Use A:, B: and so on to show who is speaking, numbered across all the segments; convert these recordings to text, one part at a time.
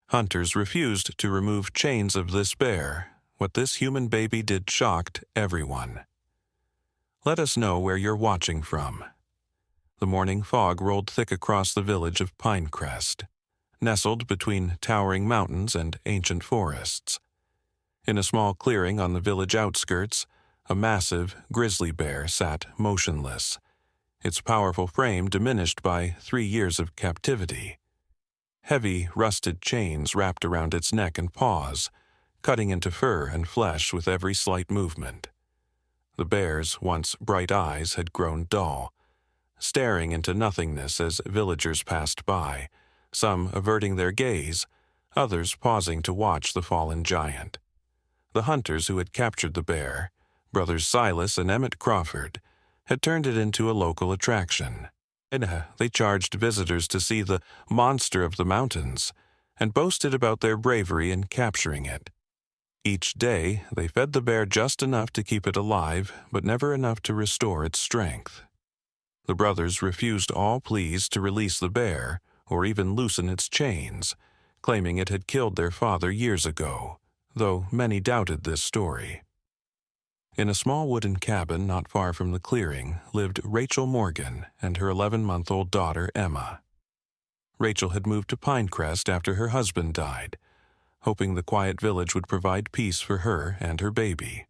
A: Hunters refused to remove chains of this bear. What this human baby did shocked everyone. Let us know where you're watching from. The morning fog rolled thick across the village of Pinecrest, nestled between towering mountains and ancient forests. In a small clearing on the village outskirts, a massive grizzly bear sat motionless, its powerful frame diminished by 3 years of captivity. Heavy, rusted chains wrapped around its neck and paws, cutting into fur and flesh with every slight movement. The bear's once bright eyes had grown dull, staring into nothingness as villagers passed by, some averting their gaze, others pausing to watch the fallen giant. The hunters who had captured the bear, brothers Silas and Emmett Crawford, had turned it into a local attraction. They charged visitors to see the monster of the mountains and boasted about their bravery in capturing it. Each day, they fed the bear just enough to keep it alive, but never enough to restore its strength. The brothers refused all pleas to release the bear or even loosen its chains, claiming it had killed their father years ago, though many doubted this story. In a small wooden cabin not far from the clearing lived Rachel Morgan and her 11-month-old daughter Emma. Rachel had moved to Pinecrest after her husband died, hoping the quiet village would provide peace for her and her baby.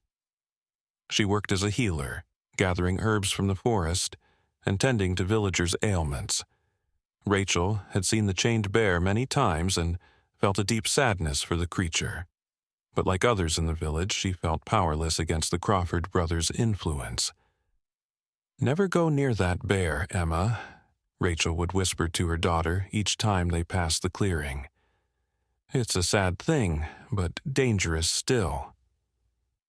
A: She worked as a healer, gathering herbs from the forest and tending to villagers' ailments. Rachel had seen the chained bear many times and felt a deep sadness for the creature. But like others in the village, she felt powerless against the Crawford brothers' influence. "Never go near that bear, Emma," Rachel would whisper to her daughter each time they passed the clearing. "It's a sad thing, but dangerous still."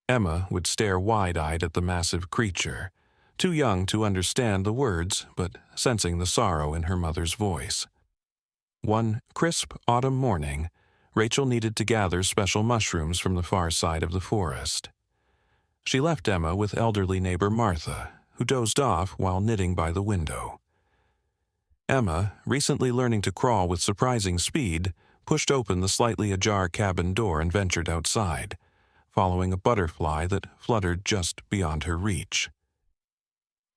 A: Emma would stare wide-eyed at the massive creature, too young to understand the words, but sensing the sorrow in her mother's voice. One crisp autumn morning, Rachel needed to gather special mushrooms from the far side of the forest. She left Emma with elderly neighbor Martha, who dozed off while knitting by the window. Emma, recently learning to crawl with surprising speed, pushed open the slightly ajar cabin door and ventured outside, following a butterfly that fluttered just beyond her reach.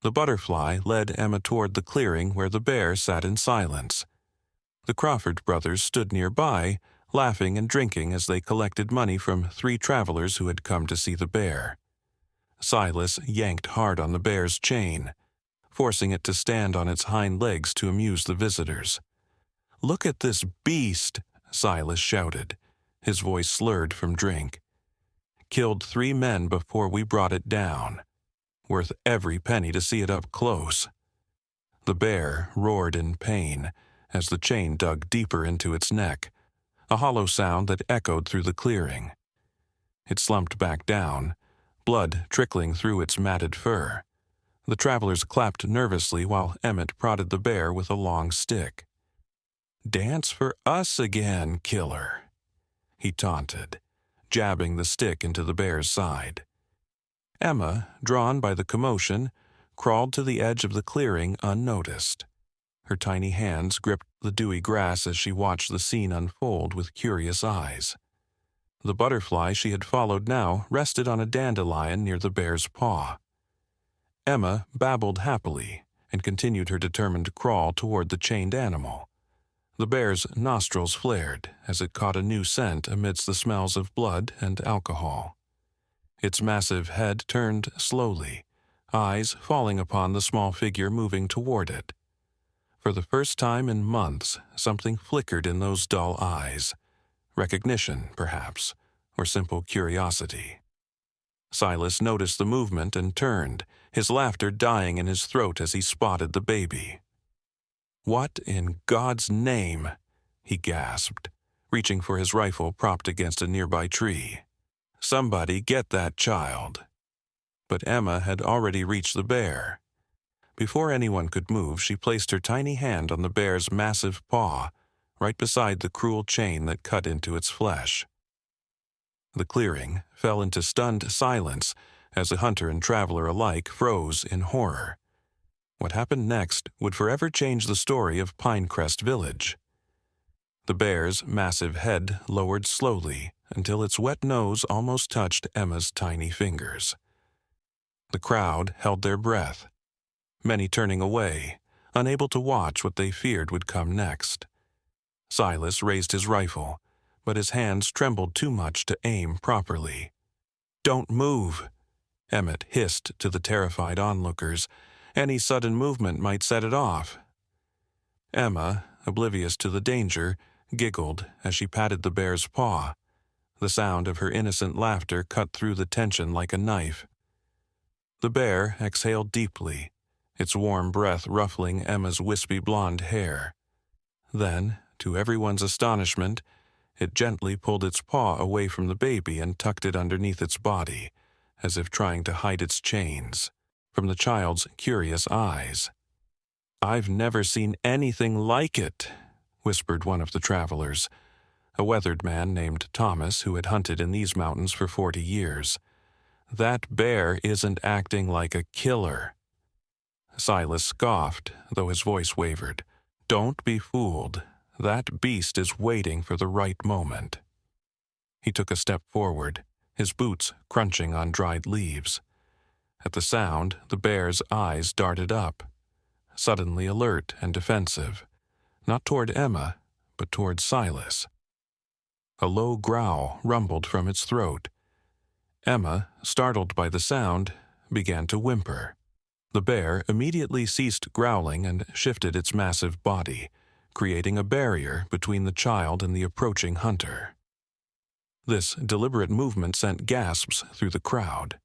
A: The butterfly led Emma toward the clearing where the bear sat in silence. The Crawford brothers stood nearby, laughing and drinking as they collected money from 3 travelers who had come to see the bear. Silas yanked hard on the bear's chain, forcing it to stand on its hind legs to amuse the visitors. "Look at this beast," Silas shouted, his voice slurred from drink. "Killed 3 men before we brought it down. Worth every penny to see it up close." The bear roared in pain as the chain dug deeper into its neck, a hollow sound that echoed through the clearing. It slumped back down, blood trickling through its matted fur. The travelers clapped nervously while Emmett prodded the bear with a long stick. "Dance for us again, killer," he taunted, jabbing the stick into the bear's side. Emma, drawn by the commotion, crawled to the edge of the clearing unnoticed. Her tiny hands gripped the dewy grass as she watched the scene unfold with curious eyes. The butterfly she had followed now rested on a dandelion near the bear's paw. Emma babbled happily and continued her determined crawl toward the chained animal. The bear's nostrils flared as it caught a new scent amidst the smells of blood and alcohol. Its massive head turned slowly, eyes falling upon the small figure moving toward it. For the first time in months, something flickered in those dull eyes. Recognition, perhaps, or simple curiosity. Silas noticed the movement and turned, his laughter dying in his throat as he spotted the baby. "What in God's name?" he gasped, reaching for his rifle propped against a nearby tree. "Somebody get that child." But Emma had already reached the bear. Before anyone could move, she placed her tiny hand on the bear's massive paw, right beside the cruel chain that cut into its flesh. The clearing fell into stunned silence as the hunter and traveler alike froze in horror. What happened next would forever change the story of Pinecrest Village. The bear's massive head lowered slowly until its wet nose almost touched Emma's tiny fingers. The crowd held their breath, many turning away, unable to watch what they feared would come next. Silas raised his rifle, but his hands trembled too much to aim properly. "Don't move," Emmett hissed to the terrified onlookers. "Any sudden movement might set it off." Emma, oblivious to the danger, giggled as she patted the bear's paw. The sound of her innocent laughter cut through the tension like a knife. The bear exhaled deeply, its warm breath ruffling Emma's wispy blonde hair. Then, to everyone's astonishment, it gently pulled its paw away from the baby and tucked it underneath its body, as if trying to hide its chains from the child's curious eyes. "I've never seen anything like it," whispered one of the travelers, a weathered man named Thomas who had hunted in these mountains for 40 years. "That bear isn't acting like a killer." Silas scoffed, though his voice wavered. "Don't be fooled. That beast is waiting for the right moment." He took a step forward, his boots crunching on dried leaves. At the sound, the bear's eyes darted up, suddenly alert and defensive, not toward Emma, but toward Silas. A low growl rumbled from its throat. Emma, startled by the sound, began to whimper. The bear immediately ceased growling and shifted its massive body, creating a barrier between the child and the approaching hunter. This deliberate movement sent gasps through the crowd.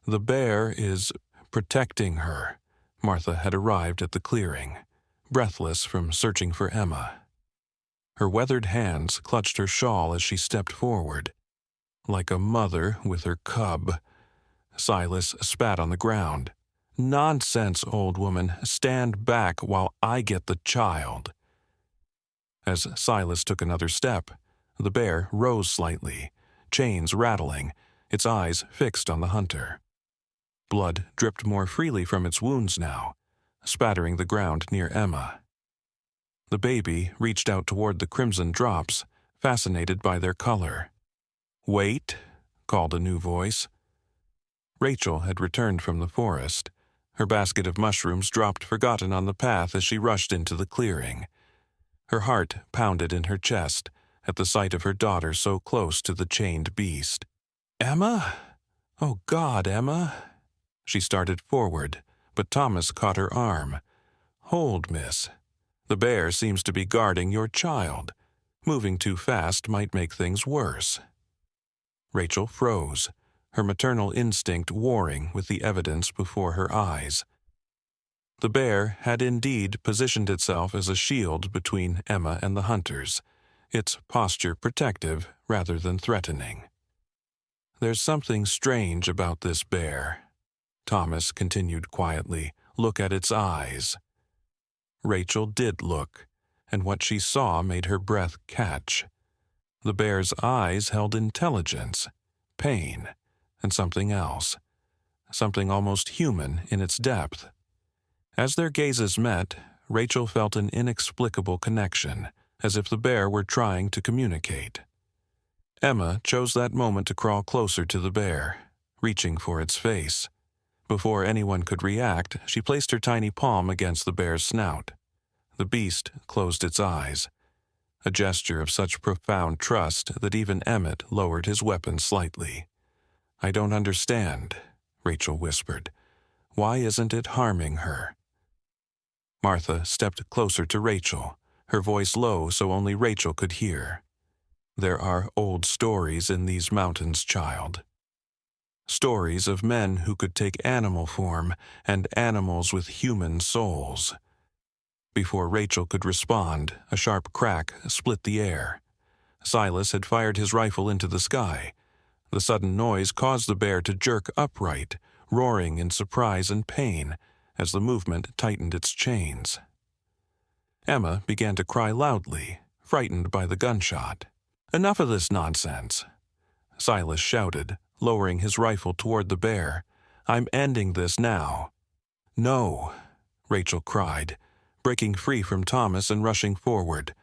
A: "The bear is protecting her." Martha had arrived at the clearing, breathless from searching for Emma. Her weathered hands clutched her shawl as she stepped forward. Like a mother with her cub. Silas spat on the ground. "Nonsense, old woman. Stand back while I get the child." As Silas took another step, the bear rose slightly, chains rattling, its eyes fixed on the hunter. Blood dripped more freely from its wounds now, spattering the ground near Emma. The baby reached out toward the crimson drops, fascinated by their color. "Wait," called a new voice. Rachel had returned from the forest. Her basket of mushrooms dropped forgotten on the path as she rushed into the clearing. Her heart pounded in her chest at the sight of her daughter so close to the chained beast. "Emma? Oh God, Emma!" She started forward, but Thomas caught her arm. "Hold, miss. The bear seems to be guarding your child. Moving too fast might make things worse." Rachel froze, her maternal instinct warring with the evidence before her eyes. The bear had indeed positioned itself as a shield between Emma and the hunters, its posture protective rather than threatening. "There's something strange about this bear," Thomas continued quietly. "Look at its eyes." Rachel did look, and what she saw made her breath catch. The bear's eyes held intelligence, pain, and something else, something almost human in its depth. As their gazes met, Rachel felt an inexplicable connection, as if the bear were trying to communicate. Emma chose that moment to crawl closer to the bear, reaching for its face. Before anyone could react, she placed her tiny palm against the bear's snout. The beast closed its eyes, a gesture of such profound trust that even Emmett lowered his weapon slightly. "I don't understand," Rachel whispered. "Why isn't it harming her?" Martha stepped closer to Rachel, her voice low so only Rachel could hear. "There are old stories in these mountains, child. Stories of men who could take animal form and animals with human souls." Before Rachel could respond, a sharp crack split the air. Silas had fired his rifle into the sky. The sudden noise caused the bear to jerk upright, roaring in surprise and pain as the movement tightened its chains. Emma began to cry loudly, frightened by the gunshot. "Enough of this nonsense," Silas shouted, lowering his rifle toward the bear. "I'm ending this now." "No," Rachel cried, breaking free from Thomas and rushing forward.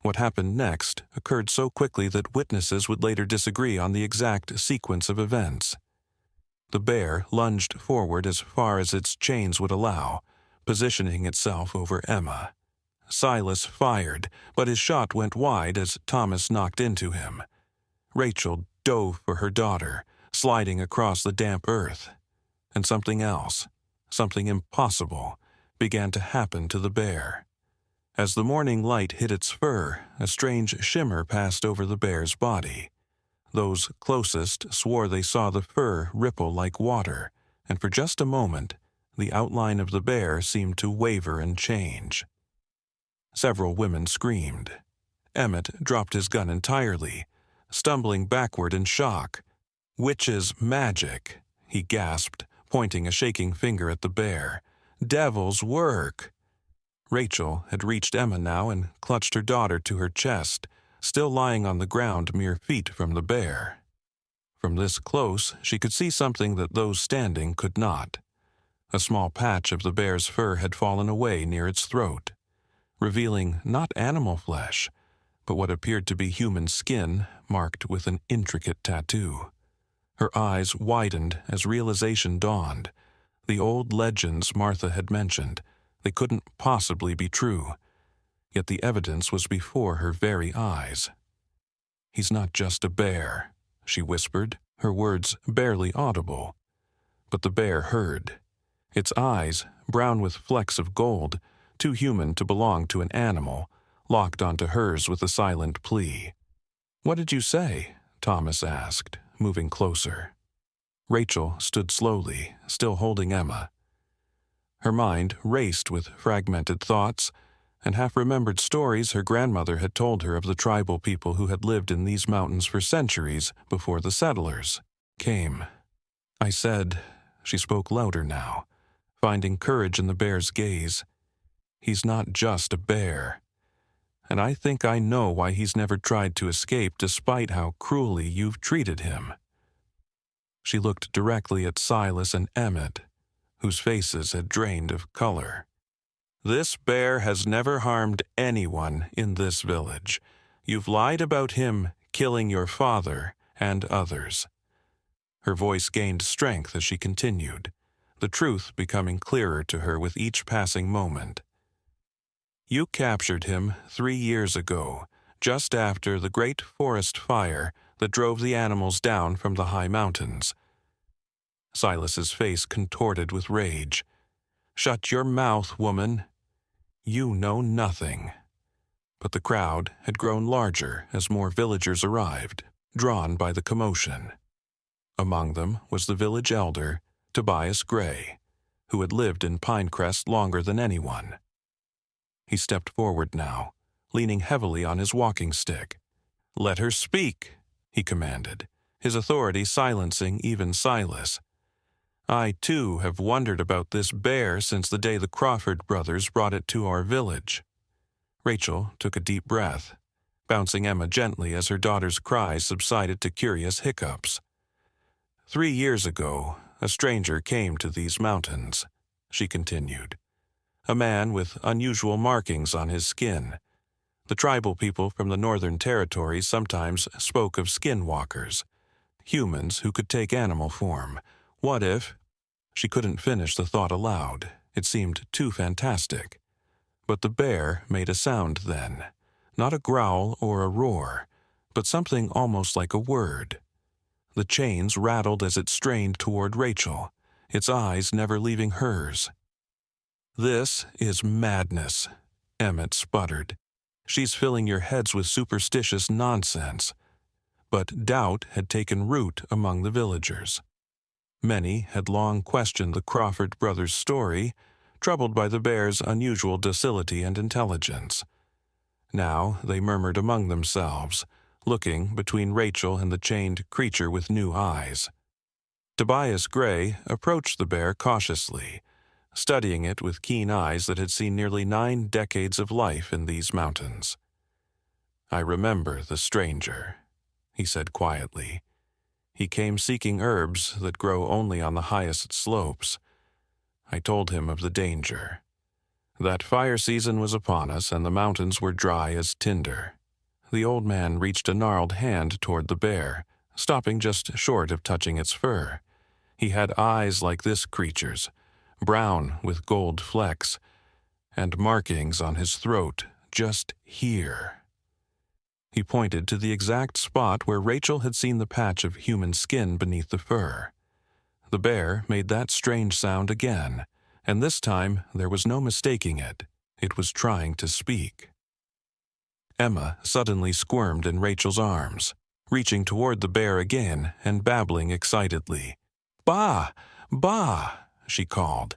A: What happened next occurred so quickly that witnesses would later disagree on the exact sequence of events. The bear lunged forward as far as its chains would allow, positioning itself over Emma. Silas fired, but his shot went wide as Thomas knocked into him. Rachel dove for her daughter, sliding across the damp earth. And something else, something impossible, began to happen to the bear. As the morning light hit its fur, a strange shimmer passed over the bear's body. Those closest swore they saw the fur ripple like water, and for just a moment, the outline of the bear seemed to waver and change. Several women screamed. Emmett dropped his gun entirely, stumbling backward in shock. "Witch's magic," he gasped, pointing a shaking finger at the bear. "Devil's work." Rachel had reached Emma now and clutched her daughter to her chest, still lying on the ground mere feet from the bear. From this close, she could see something that those standing could not. A small patch of the bear's fur had fallen away near its throat, revealing not animal flesh, but what appeared to be human skin marked with an intricate tattoo. Her eyes widened as realization dawned. The old legends Martha had mentioned, they couldn't possibly be true. Yet the evidence was before her very eyes. "He's not just a bear," she whispered, her words barely audible. But the bear heard. Its eyes, brown with flecks of gold, too human to belong to an animal, locked onto hers with a silent plea. "What did you say?" Thomas asked, moving closer. Rachel stood slowly, still holding Emma. Her mind raced with fragmented thoughts and half-remembered stories her grandmother had told her of the tribal people who had lived in these mountains for centuries before the settlers came. "I said," she spoke louder now, finding courage in the bear's gaze, "he's not just a bear. And I think I know why he's never tried to escape despite how cruelly you've treated him." She looked directly at Silas and Emmett, whose faces had drained of color. "This bear has never harmed anyone in this village. You've lied about him killing your father and others." Her voice gained strength as she continued, the truth becoming clearer to her with each passing moment. "You captured him 3 years ago, just after the great forest fire that drove the animals down from the high mountains." Silas's face contorted with rage. "Shut your mouth, woman. You know nothing." But the crowd had grown larger as more villagers arrived, drawn by the commotion. Among them was the village elder, Tobias Gray, who had lived in Pinecrest longer than anyone. He stepped forward now, leaning heavily on his walking stick. "Let her speak," he commanded, his authority silencing even Silas. "I, too, have wondered about this bear since the day the Crawford brothers brought it to our village." Rachel took a deep breath, bouncing Emma gently as her daughter's cries subsided to curious hiccups. 3 years ago, a stranger came to these mountains," she continued. "A man with unusual markings on his skin. The tribal people from the Northern Territory sometimes spoke of skinwalkers, humans who could take animal form. What if—" She couldn't finish the thought aloud. It seemed too fantastic. But the bear made a sound then, not a growl or a roar, but something almost like a word. The chains rattled as it strained toward Rachel, its eyes never leaving hers. "This is madness," Emmett sputtered. "She's filling your heads with superstitious nonsense." But doubt had taken root among the villagers. Many had long questioned the Crawford brothers' story, troubled by the bear's unusual docility and intelligence. Now they murmured among themselves, looking between Rachel and the chained creature with new eyes. Tobias Gray approached the bear cautiously, studying it with keen eyes that had seen nearly 9 decades of life in these mountains. "I remember the stranger," he said quietly. "He came seeking herbs that grow only on the highest slopes. I told him of the danger. That fire season was upon us, and the mountains were dry as tinder. The old man reached a gnarled hand toward the bear, stopping just short of touching its fur. He had eyes like this creature's, brown with gold flecks, and markings on his throat, just here. He pointed to the exact spot where Rachel had seen the patch of human skin beneath the fur. The bear made that strange sound again, and this time there was no mistaking it. It was trying to speak. Emma suddenly squirmed in Rachel's arms, reaching toward the bear again and babbling excitedly. "Bah! Bah!" she called,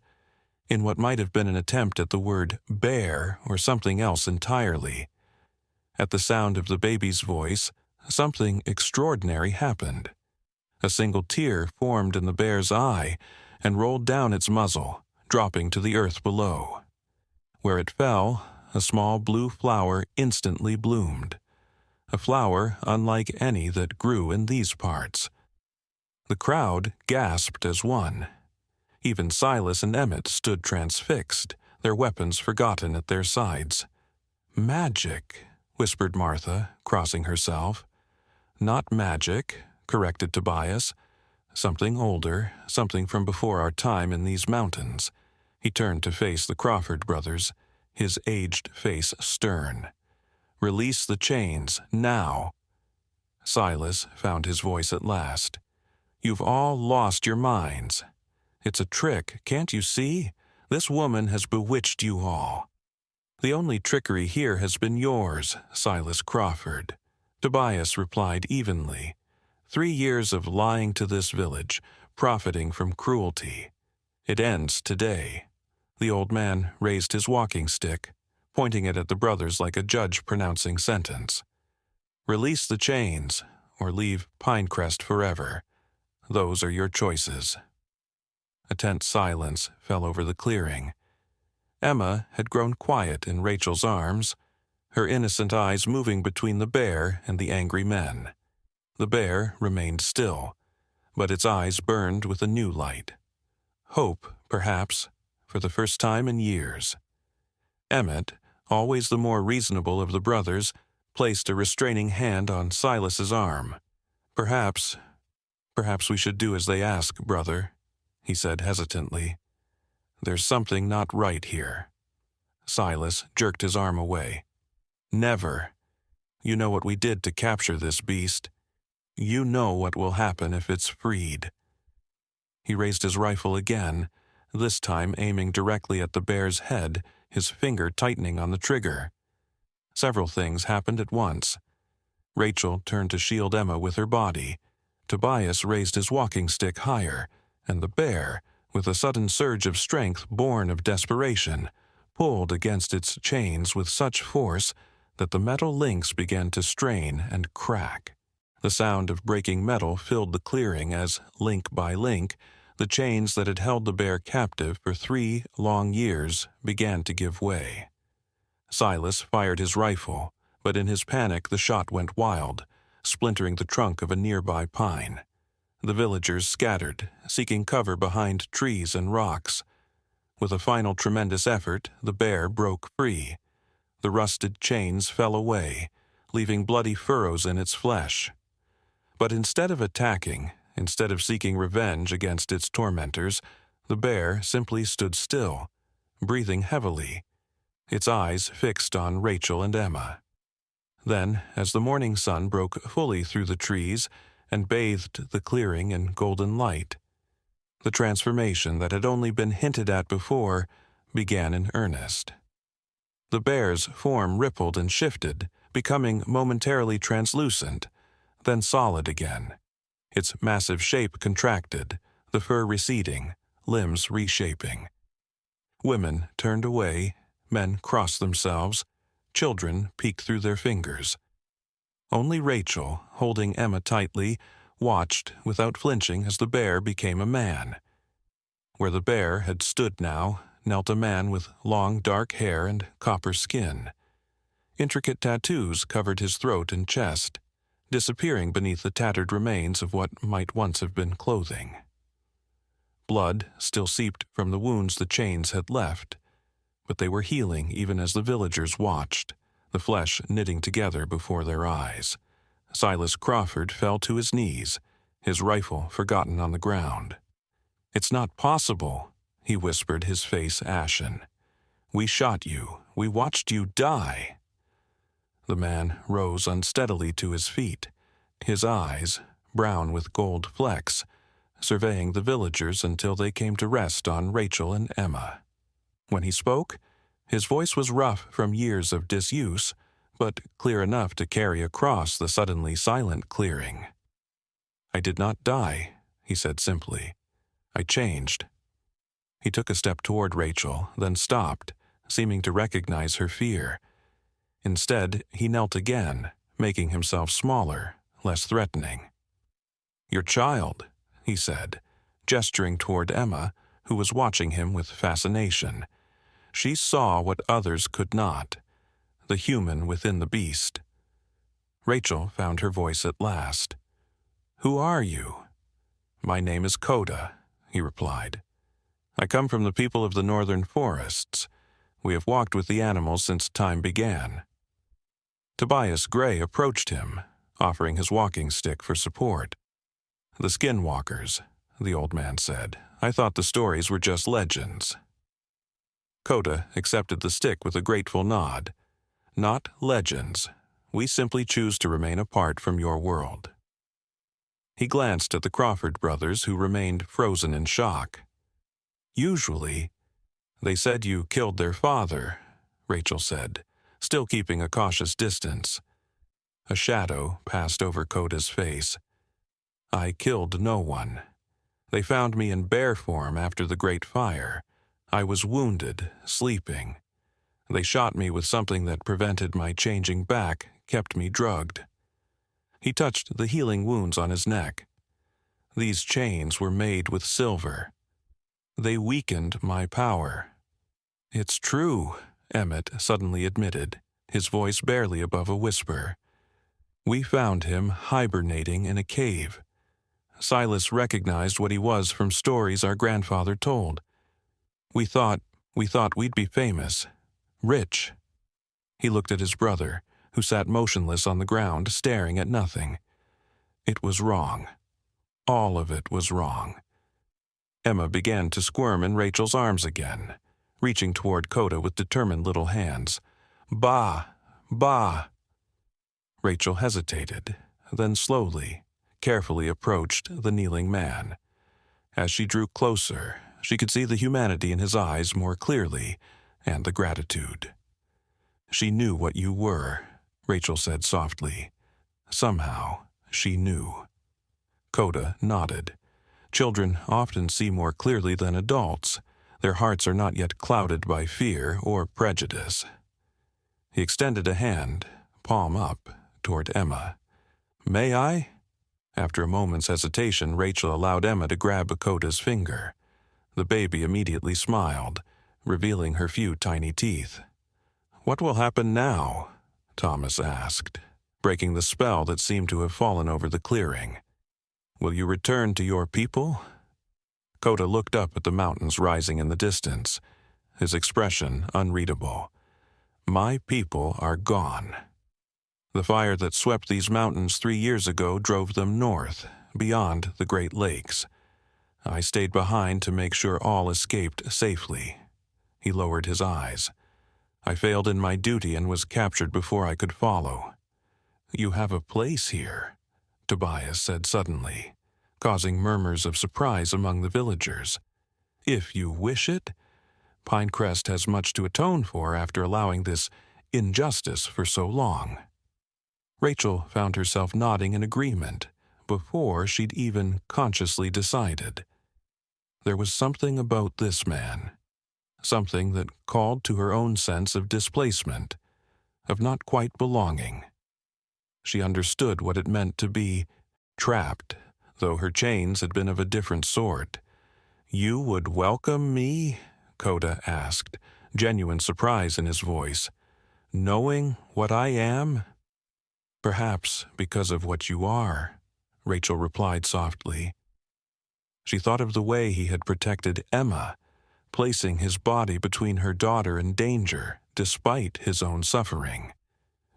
A: in what might have been an attempt at the word bear or something else entirely. At the sound of the baby's voice, something extraordinary happened. A single tear formed in the bear's eye and rolled down its muzzle, dropping to the earth below. Where it fell, a small blue flower instantly bloomed, a flower unlike any that grew in these parts. The crowd gasped as one. Even Silas and Emmett stood transfixed, their weapons forgotten at their sides. "Magic," whispered Martha, crossing herself. "Not magic," corrected Tobias. "Something older, something from before our time in these mountains." He turned to face the Crawford brothers, his aged face stern. "Release the chains, now." Silas found his voice at last. "You've all lost your minds. It's a trick, can't you see? This woman has bewitched you all." "The only trickery here has been yours, Silas Crawford," Tobias replied evenly. 3 years of lying to this village, profiting from cruelty. It ends today." The old man raised his walking stick, pointing it at the brothers like a judge pronouncing sentence. "Release the chains, or leave Pinecrest forever. Those are your choices." A tense silence fell over the clearing. Emma had grown quiet in Rachel's arms, her innocent eyes moving between the bear and the angry men. The bear remained still, but its eyes burned with a new light. Hope, perhaps, for the first time in years. Emmett, always the more reasonable of the brothers, placed a restraining hand on Silas's arm. Perhaps we should do as they ask, brother," he said hesitantly. "There's something not right here." Silas jerked his arm away. "Never. You know what we did to capture this beast. You know what will happen if it's freed." He raised his rifle again, this time aiming directly at the bear's head, his finger tightening on the trigger. Several things happened at once. Rachel turned to shield Emma with her body. Tobias raised his walking stick higher, and the bear, with a sudden surge of strength born of desperation, pulled against its chains with such force that the metal links began to strain and crack. The sound of breaking metal filled the clearing as, link by link, the chains that had held the bear captive for 3 long years began to give way. Silas fired his rifle, but in his panic the shot went wild, splintering the trunk of a nearby pine. The villagers scattered, seeking cover behind trees and rocks. With a final tremendous effort, the bear broke free. The rusted chains fell away, leaving bloody furrows in its flesh. But instead of attacking, instead of seeking revenge against its tormentors, the bear simply stood still, breathing heavily, its eyes fixed on Rachel and Emma. Then, as the morning sun broke fully through the trees and bathed the clearing in golden light, the transformation that had only been hinted at before began in earnest. The bear's form rippled and shifted, becoming momentarily translucent, then solid again. Its massive shape contracted, the fur receding, limbs reshaping. Women turned away, men crossed themselves, children peeked through their fingers. Only Rachel, holding Emma tightly, watched without flinching as the bear became a man. Where the bear had stood now, knelt a man with long dark hair and copper skin. Intricate tattoos covered his throat and chest, disappearing beneath the tattered remains of what might once have been clothing. Blood still seeped from the wounds the chains had left. but they were healing even as the villagers watched, the flesh knitting together before their eyes. Silas Crawford fell to his knees, his rifle forgotten on the ground. "It's not possible," he whispered, his face ashen. "We shot you. We watched you die." The man rose unsteadily to his feet, his eyes, brown with gold flecks, surveying the villagers until they came to rest on Rachel and Emma. When he spoke, his voice was rough from years of disuse, but clear enough to carry across the suddenly silent clearing. "I did not die," he said simply. "I changed." He took a step toward Rachel, then stopped, seeming to recognize her fear. Instead, he knelt again, making himself smaller, less threatening. "Your child," he said, gesturing toward Emma, who was watching him with fascination. She saw what others could not, the human within the beast. Rachel found her voice at last. "Who are you?" "My name is Coda," he replied. "I come from the people of the northern forests. We have walked with the animals since time began." Tobias Gray approached him, offering his walking stick for support. "The skinwalkers," the old man said. "I thought the stories were just legends." Coda accepted the stick with a grateful nod. "Not legends. We simply choose to remain apart from your world." He glanced at the Crawford brothers, who remained frozen in shock. "Usually, they said you killed their father," Rachel said, still keeping a cautious distance. A shadow passed over Coda's face. "I killed no one. They found me in bear form after the Great Fire. I was wounded, sleeping. They shot me with something that prevented my changing back, kept me drugged." He touched the healing wounds on his neck. "These chains were made with silver. They weakened my power." "It's true," Emmett suddenly admitted, his voice barely above a whisper. "We found him hibernating in a cave. Silas recognized what he was from stories our grandfather told. We thought we'd be famous, rich." He looked at his brother, who sat motionless on the ground, staring at nothing. It was wrong. All of it was wrong. Emma began to squirm in Rachel's arms again, reaching toward Coda with determined little hands. "Bah! Bah!" Rachel hesitated, then slowly, carefully approached the kneeling man. As she drew closer, she could see the humanity in his eyes more clearly, and the gratitude. "She knew what you were," Rachel said softly. Somehow, she knew. Coda nodded. Children often see more clearly than adults. Their hearts are not yet clouded by fear or prejudice. He extended a hand, palm up, toward Emma. "May I?" After a moment's hesitation, Rachel allowed Emma to grab Coda's finger. The baby immediately smiled, revealing her few tiny teeth. "What will happen now?" Thomas asked, breaking the spell that seemed to have fallen over the clearing. "Will you return to your people?" Coda looked up at the mountains rising in the distance, his expression unreadable. "My people are gone. The fire that swept these mountains 3 years ago drove them north, beyond the Great Lakes. I stayed behind to make sure all escaped safely." He lowered his eyes. "I failed in my duty and was captured before I could follow." "You have a place here," Tobias said suddenly, causing murmurs of surprise among the villagers. "If you wish it. Pinecrest has much to atone for after allowing this injustice for so long." Rachel found herself nodding in agreement before she'd even consciously decided. There was something about this man, something that called to her own sense of displacement, of not quite belonging. She understood what it meant to be trapped, though her chains had been of a different sort. "You would welcome me?" Coda asked, genuine surprise in his voice. "Knowing what I am?" "Perhaps because of what you are," Rachel replied softly. She thought of the way he had protected Emma, placing his body between her daughter and danger, despite his own suffering.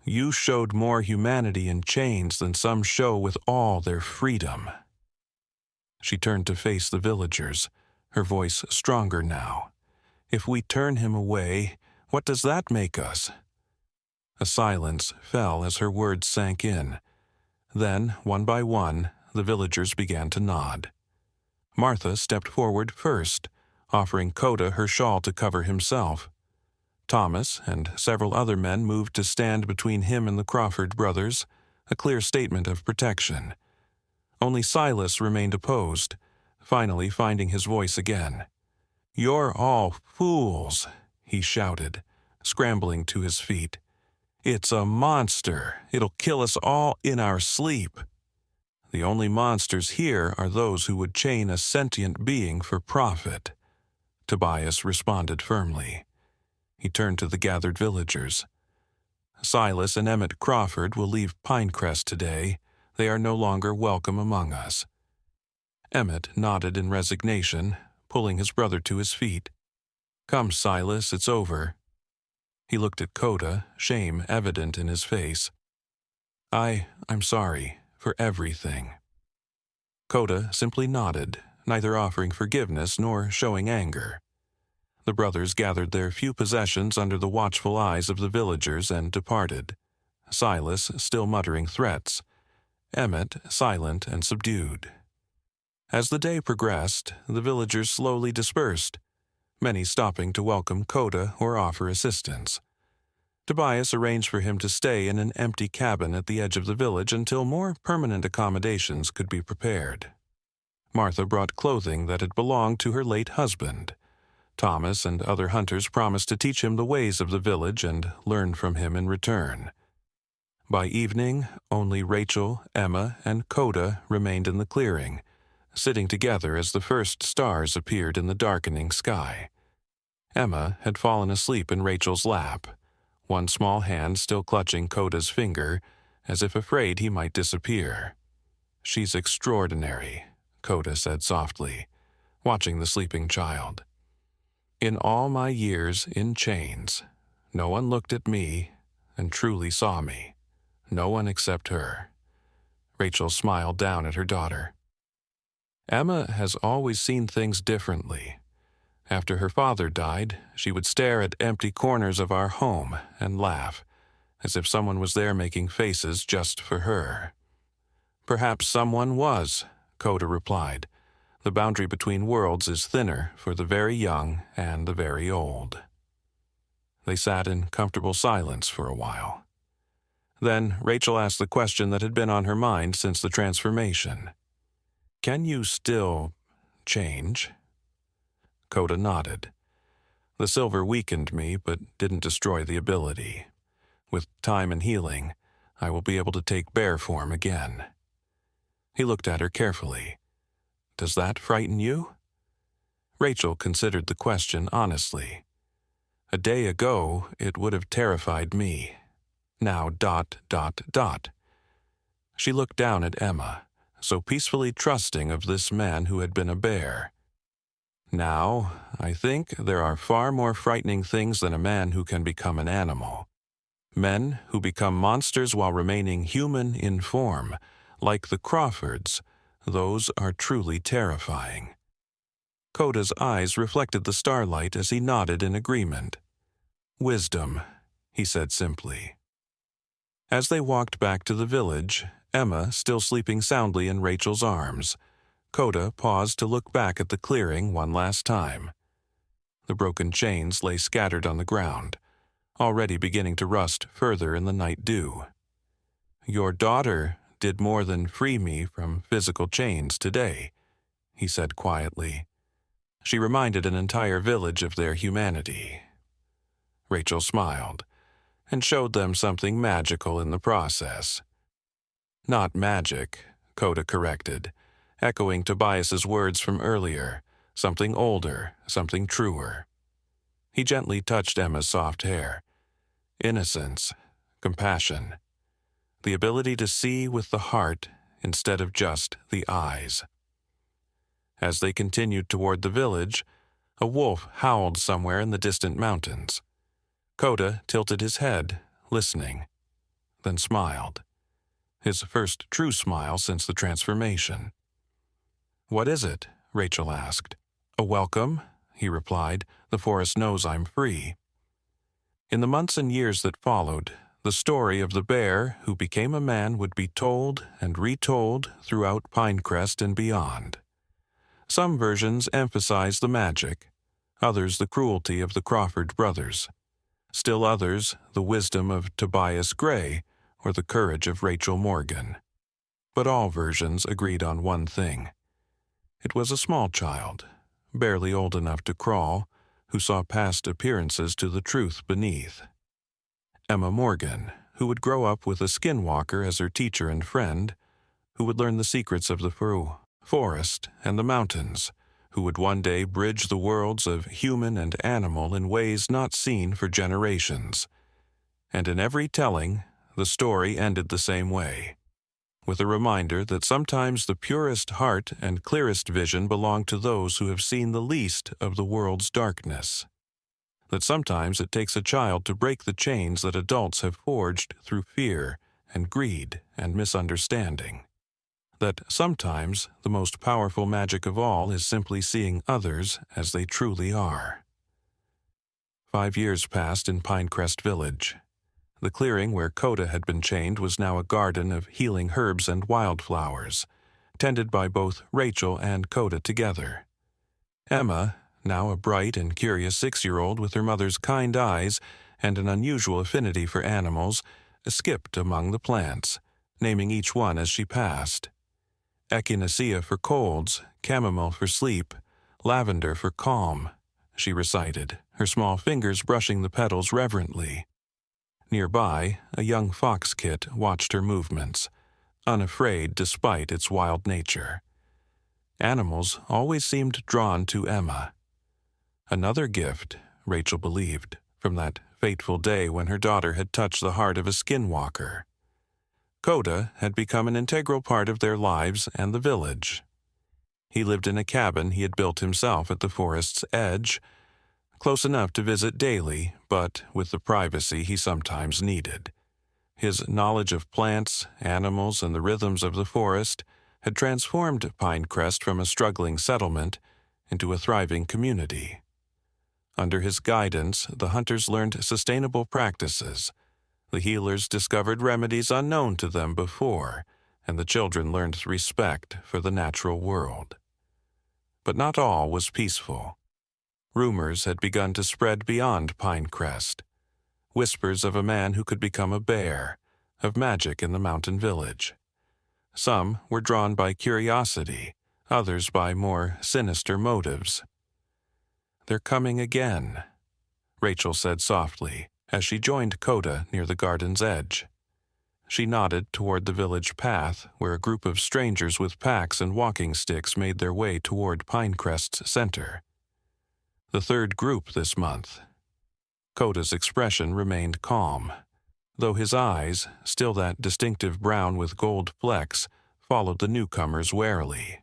A: You showed more humanity in chains than some show with all their freedom. She turned to face the villagers, her voice stronger now. If we turn him away, what does that make us? A silence fell as her words sank in. Then, one by one, the villagers began to nod. Martha stepped forward first, offering Coda her shawl to cover himself. Thomas and several other men moved to stand between him and the Crawford brothers, a clear statement of protection. Only Silas remained opposed, finally finding his voice again. "You're all fools," he shouted, scrambling to his feet. "It's a monster. It'll kill us all in our sleep. The only monsters here are those who would chain a sentient being for profit." Tobias responded firmly. He turned to the gathered villagers. "Silas and Emmett Crawford will leave Pinecrest today. They are no longer welcome among us." Emmett nodded in resignation, pulling his brother to his feet. "Come, Silas, it's over." He looked at Coda, shame evident in his face. I'm sorry for everything." Coda simply nodded, neither offering forgiveness nor showing anger. The brothers gathered their few possessions under the watchful eyes of the villagers and departed, Silas still muttering threats, Emmett silent and subdued. As the day progressed, the villagers slowly dispersed, many stopping to welcome Coda or offer assistance. Tobias arranged for him to stay in an empty cabin at the edge of the village until more permanent accommodations could be prepared. Martha brought clothing that had belonged to her late husband. Thomas and other hunters promised to teach him the ways of the village and learn from him in return. By evening, only Rachel, Emma, and Coda remained in the clearing, sitting together as the first stars appeared in the darkening sky. Emma had fallen asleep in Rachel's lap, one small hand still clutching Coda's finger, as if afraid he might disappear. "She's extraordinary," Coda said softly, watching the sleeping child. "In all my years in chains, no one looked at me and truly saw me. No one except her." Rachel smiled down at her daughter. "Emma has always seen things differently. After her father died, she would stare at empty corners of our home and laugh, as if someone was there making faces just for her." "Perhaps someone was," Coda replied. "The boundary between worlds is thinner for the very young and the very old." They sat in comfortable silence for a while. Then Rachel asked the question that had been on her mind since the transformation. "Can you still change?" Coda nodded. "The silver weakened me, but didn't destroy the ability. With time and healing, I will be able to take bear form again." He looked at her carefully. "Does that frighten you?" Rachel considered the question honestly. "A day ago, it would have terrified me. Now ... She looked down at Emma, so peacefully trusting of this man who had been a bear. "Now, I think there are far more frightening things than a man who can become an animal. Men who become monsters while remaining human in form, like the Crawfords, those are truly terrifying." Coda's eyes reflected the starlight as he nodded in agreement. "Wisdom," he said simply. As they walked back to the village, Emma still sleeping soundly in Rachel's arms, Coda paused to look back at the clearing one last time. The broken chains lay scattered on the ground, already beginning to rust further in the night dew. "Your daughter did more than free me from physical chains today," he said quietly. "She reminded an entire village of their humanity." Rachel smiled, and showed them something magical in the process. "Not magic," Coda corrected, echoing Tobias's words from earlier, something older, something truer. He gently touched Emma's soft hair. "Innocence, compassion, the ability to see with the heart instead of just the eyes." As they continued toward the village, A wolf howled somewhere in the distant mountains. Coda tilted his head, listening, then smiled. His first true smile since the transformation. "What is it?" Rachel asked. "A welcome," he replied. "The forest knows I'm free." In the months and years that followed, the story of the bear who became a man would be told and retold throughout Pinecrest and beyond. Some versions emphasize the magic, others the cruelty of the Crawford brothers. Still others, the wisdom of Tobias Gray or the courage of Rachel Morgan. But all versions agreed on one thing. It was a small child, barely old enough to crawl, who saw past appearances to the truth beneath. Emma Morgan, who would grow up with a skinwalker as her teacher and friend, who would learn the secrets of the forest and the mountains, who would one day bridge the worlds of human and animal in ways not seen for generations. And in every telling, the story ended the same way, with a reminder that sometimes the purest heart and clearest vision belong to those who have seen the least of the world's darkness. That sometimes it takes a child to break the chains that adults have forged through fear and greed and misunderstanding. That sometimes the most powerful magic of all is simply seeing others as they truly are. 5 years passed in Pinecrest Village. The clearing where Coda had been chained was now a garden of healing herbs and wildflowers, tended by both Rachel and Coda together. Emma, now a bright and curious 6-year-old with her mother's kind eyes and an unusual affinity for animals, skipped among the plants, naming each one as she passed. Echinacea for colds, chamomile for sleep, lavender for calm, she recited, her small fingers brushing the petals reverently. Nearby, a young fox kit watched her movements, unafraid despite its wild nature. Animals always seemed drawn to Emma. Another gift, Rachel believed, from that fateful day when her daughter had touched the heart of a skinwalker. Coda had become an integral part of their lives and the village. He lived in a cabin he had built himself at the forest's edge, close enough to visit daily, but with the privacy he sometimes needed. His knowledge of plants, animals, and the rhythms of the forest had transformed Pinecrest from a struggling settlement into a thriving community. Under his guidance, the hunters learned sustainable practices. The healers discovered remedies unknown to them before, and the children learned respect for the natural world. But not all was peaceful. Rumors had begun to spread beyond Pinecrest. Whispers of a man who could become a bear, of magic in the mountain village. Some were drawn by curiosity, others by more sinister motives. "They're coming again," Rachel said softly, as she joined Coda near the garden's edge. She nodded toward the village path, where a group of strangers with packs and walking sticks made their way toward Pinecrest's center. The third group this month. Coda's expression remained calm, though his eyes, still that distinctive brown with gold flecks, followed the newcomers warily.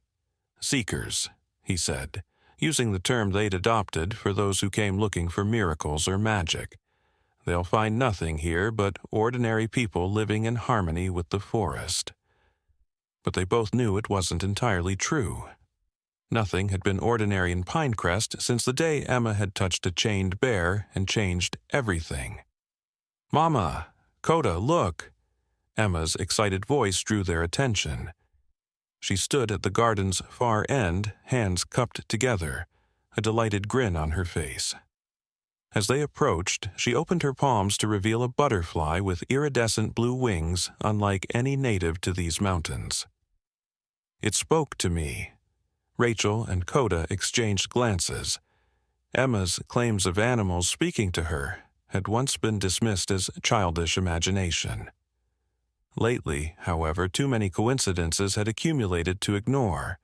A: "Seekers," he said, using the term they'd adopted for those who came looking for miracles or magic. "They'll find nothing here but ordinary people living in harmony with the forest." But they both knew it wasn't entirely true. Nothing had been ordinary in Pinecrest since the day Emma had touched a chained bear and changed everything. "Mama! Coda, look!" Emma's excited voice drew their attention. She stood at the garden's far end, hands cupped together, a delighted grin on her face. As they approached, she opened her palms to reveal a butterfly with iridescent blue wings unlike any native to these mountains. "It spoke to me." Rachel and Coda exchanged glances. Emma's claims of animals speaking to her had once been dismissed as childish imagination. Lately, however, too many coincidences had accumulated to ignore.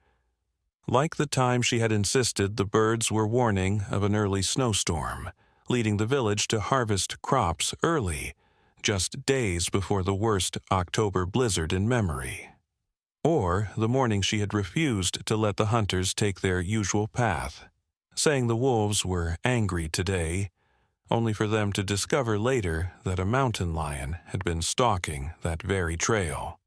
A: Like the time she had insisted the birds were warning of an early snowstorm, leading the village to harvest crops early, just days before the worst October blizzard in memory. Or the morning she had refused to let the hunters take their usual path. saying the wolves were angry today, only for them to discover later that a mountain lion had been stalking that very trail.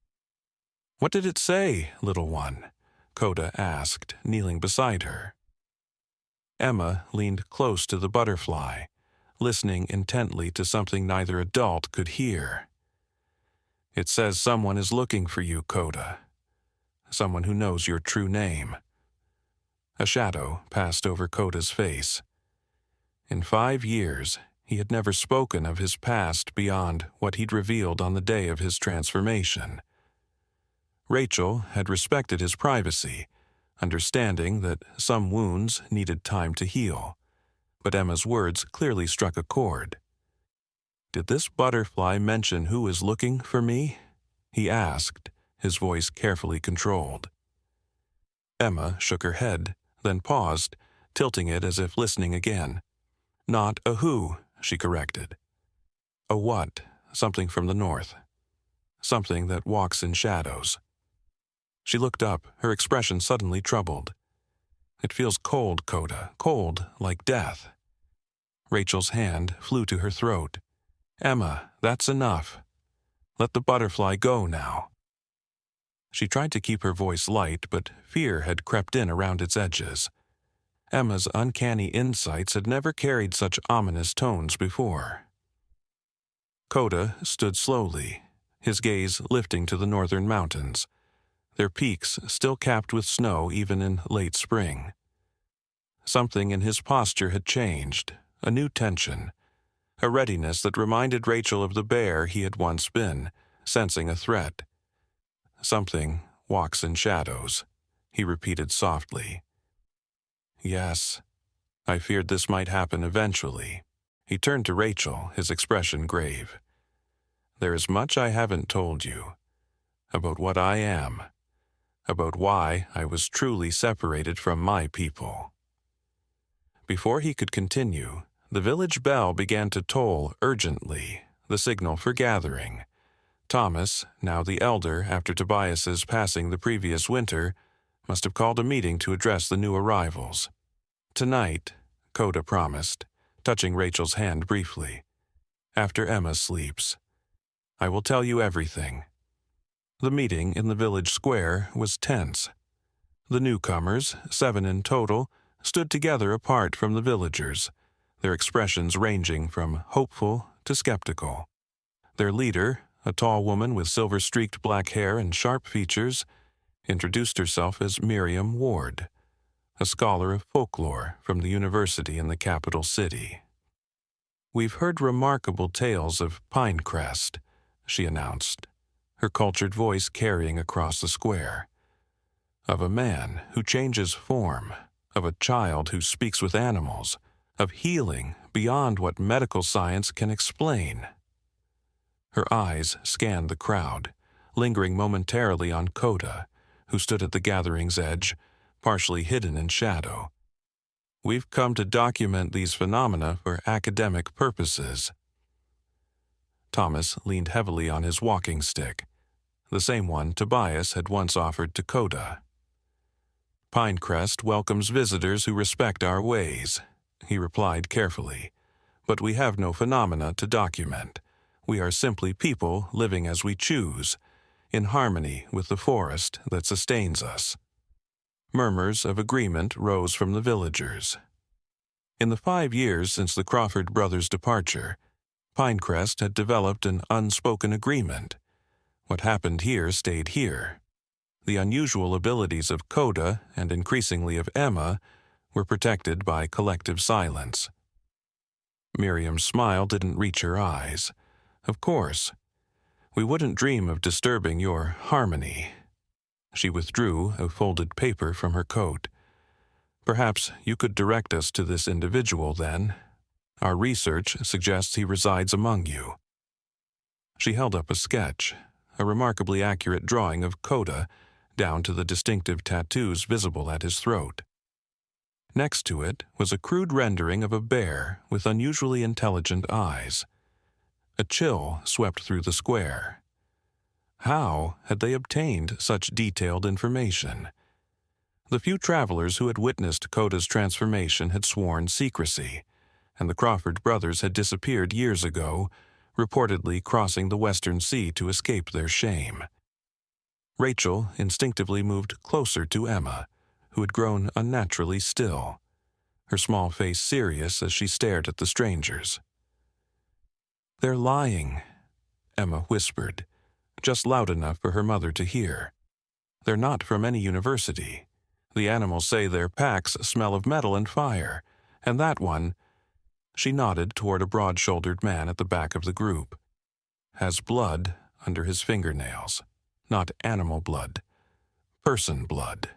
A: "What did it say, little one?" Coda asked, kneeling beside her. Emma leaned close to the butterfly, listening intently to something neither adult could hear. "It says someone is looking for you, Coda. Someone who knows your true name." A shadow passed over Coda's face. In 5 years, he had never spoken of his past beyond what he'd revealed on the day of his transformation. Rachel had respected his privacy, understanding that some wounds needed time to heal, but Emma's words clearly struck a chord. "Did this butterfly mention who is looking for me?" he asked, his voice carefully controlled. Emma shook her head, then paused, tilting it as if listening again. "Not a who," she corrected. "A what, something from the north. Something that walks in shadows." She looked up, her expression suddenly troubled. "It feels cold, Coda, cold like death." Rachel's hand flew to her throat. "Emma, that's enough. Let the butterfly go now." She tried to keep her voice light, but fear had crept in around its edges. Emma's uncanny insights had never carried such ominous tones before. Coda stood slowly, his gaze lifting to the northern mountains, their peaks still capped with snow even in late spring. Something in his posture had changed, a new tension, a readiness that reminded Rachel of the bear he had once been, sensing a threat. "Something walks in shadows," he repeated softly. "Yes, I feared this might happen eventually." He turned to Rachel, his expression grave. "There is much I haven't told you, about what I am, about why I was truly separated from my people." Before he could continue, the village bell began to toll urgently, the signal for gathering. Thomas, now the elder after Tobias's passing the previous winter, must have called a meeting to address the new arrivals. "Tonight," Coda promised, touching Rachel's hand briefly, "after Emma sleeps, I will tell you everything." The meeting in the village square was tense. The newcomers, 7 in total, stood together apart from the villagers, their expressions ranging from hopeful to skeptical. Their leader, a tall woman with silver-streaked black hair and sharp features, introduced herself as Miriam Ward, a scholar of folklore from the university in the capital city. "We've heard remarkable tales of Pinecrest," she announced, her cultured voice carrying across the square. "Of a man who changes form, of a child who speaks with animals, of healing beyond what medical science can explain." Her eyes scanned the crowd, lingering momentarily on Coda, who stood at the gathering's edge, partially hidden in shadow. "We've come to document these phenomena for academic purposes." Thomas leaned heavily on his walking stick, the same one Tobias had once offered to Coda. "Pinecrest welcomes visitors who respect our ways," he replied carefully, "but we have no phenomena to document. We are simply people living as we choose, in harmony with the forest that sustains us." Murmurs of agreement rose from the villagers. In the 5 years since the Crawford brothers' departure, Pinecrest had developed an unspoken agreement. What happened here stayed here. The unusual abilities of Coda, and increasingly of Emma, were protected by collective silence. Miriam's smile didn't reach her eyes. "Of course. We wouldn't dream of disturbing your harmony." She withdrew a folded paper from her coat. "Perhaps you could direct us to this individual, then. Our research suggests he resides among you." She held up a sketch, a remarkably accurate drawing of Coda, down to the distinctive tattoos visible at his throat. Next to it was a crude rendering of a bear with unusually intelligent eyes. A chill swept through the square. How had they obtained such detailed information? The few travelers who had witnessed Coda's transformation had sworn secrecy, and the Crawford brothers had disappeared years ago, reportedly crossing the Western Sea to escape their shame. Rachel instinctively moved closer to Emma, who had grown unnaturally still, her small face serious as she stared at the strangers. "They're lying," Emma whispered, just loud enough for her mother to hear. "They're not from any university. The animals say their packs smell of metal and fire, and that one," she nodded toward a broad-shouldered man at the back of the group, "has blood under his fingernails. Not animal blood. Person blood."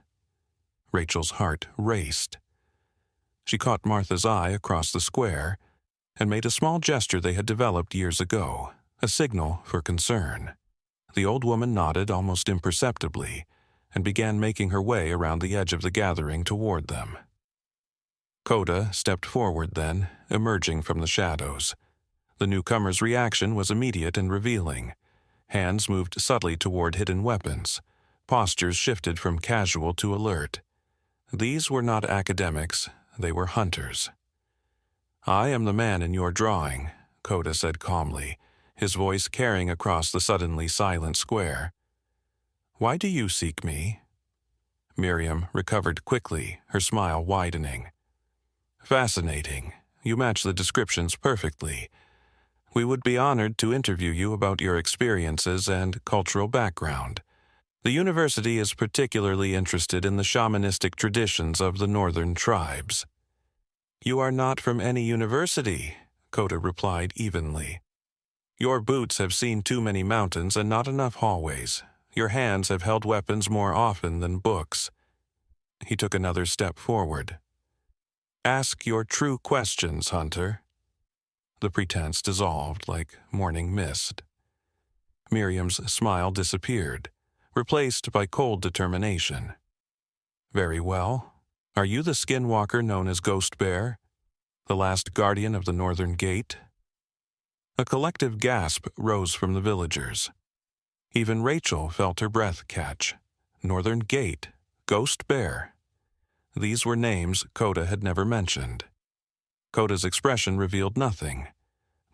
A: Rachel's heart raced. She caught Martha's eye across the square and made a small gesture they had developed years ago, a signal for concern. The old woman nodded almost imperceptibly and began making her way around the edge of the gathering toward them. Coda stepped forward then, emerging from the shadows. The newcomer's reaction was immediate and revealing. Hands moved subtly toward hidden weapons. Postures shifted from casual to alert. These were not academics, they were hunters. "I am the man in your drawing," Coda said calmly, his voice carrying across the suddenly silent square. "Why do you seek me?" Miriam recovered quickly, her smile widening. "Fascinating. You match the descriptions perfectly. We would be honored to interview you about your experiences and cultural background. The university is particularly interested in the shamanistic traditions of the northern tribes." "You are not from any university," Coda replied evenly. "Your boots have seen too many mountains and not enough hallways. Your hands have held weapons more often than books." He took another step forward. "Ask your true questions, Hunter." The pretense dissolved like morning mist. Miriam's smile disappeared, replaced by cold determination. "Very well. Are you the skinwalker known as Ghost Bear? The last guardian of the Northern Gate?" A collective gasp rose from the villagers. Even Rachel felt her breath catch. Northern Gate, Ghost Bear. These were names Coda had never mentioned. Coda's expression revealed nothing,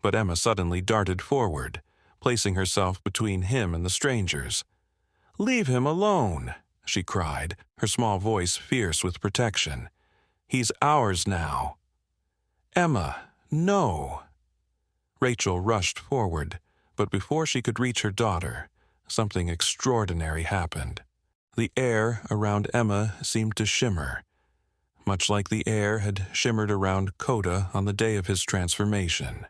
A: but Emma suddenly darted forward, placing herself between him and the strangers. "Leave him alone," she cried, her small voice fierce with protection. "He's ours now." "Emma, no!" Rachel rushed forward, but before she could reach her daughter, something extraordinary happened. The air around Emma seemed to shimmer, much like the air had shimmered around Coda on the day of his transformation.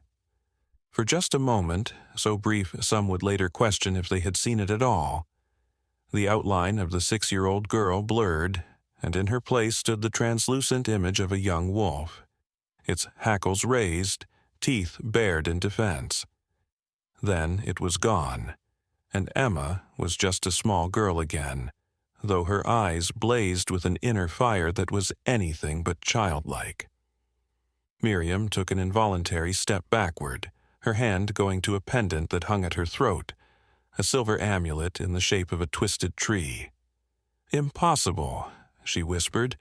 A: For just a moment, so brief some would later question if they had seen it at all, the outline of the 6-year-old girl blurred, and in her place stood the translucent image of a young wolf, its hackles raised, teeth bared in defense. Then it was gone, and Emma was just a small girl again, though her eyes blazed with an inner fire that was anything but childlike. Miriam took an involuntary step backward, her hand going to a pendant that hung at her throat, a silver amulet in the shape of a twisted tree. "Impossible," she whispered.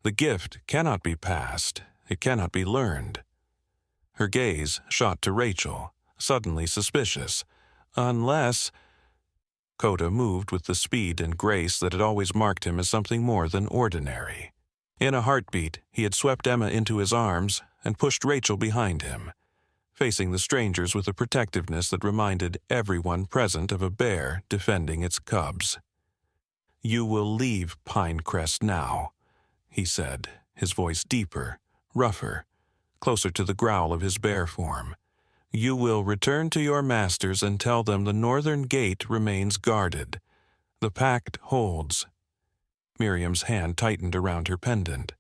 A: "The gift cannot be passed, it cannot be learned." Her gaze shot to Rachel, suddenly suspicious. "Unless—" Coda moved with the speed and grace that had always marked him as something more than ordinary. In a heartbeat, he had swept Emma into his arms and pushed Rachel behind him, facing the strangers with a protectiveness that reminded everyone present of a bear defending its cubs. "You will leave Pinecrest now," he said, his voice deeper, rougher, closer to the growl of his bear form. "You will return to your masters and tell them the Northern Gate remains guarded. The pact holds." Miriam's hand tightened around her pendant.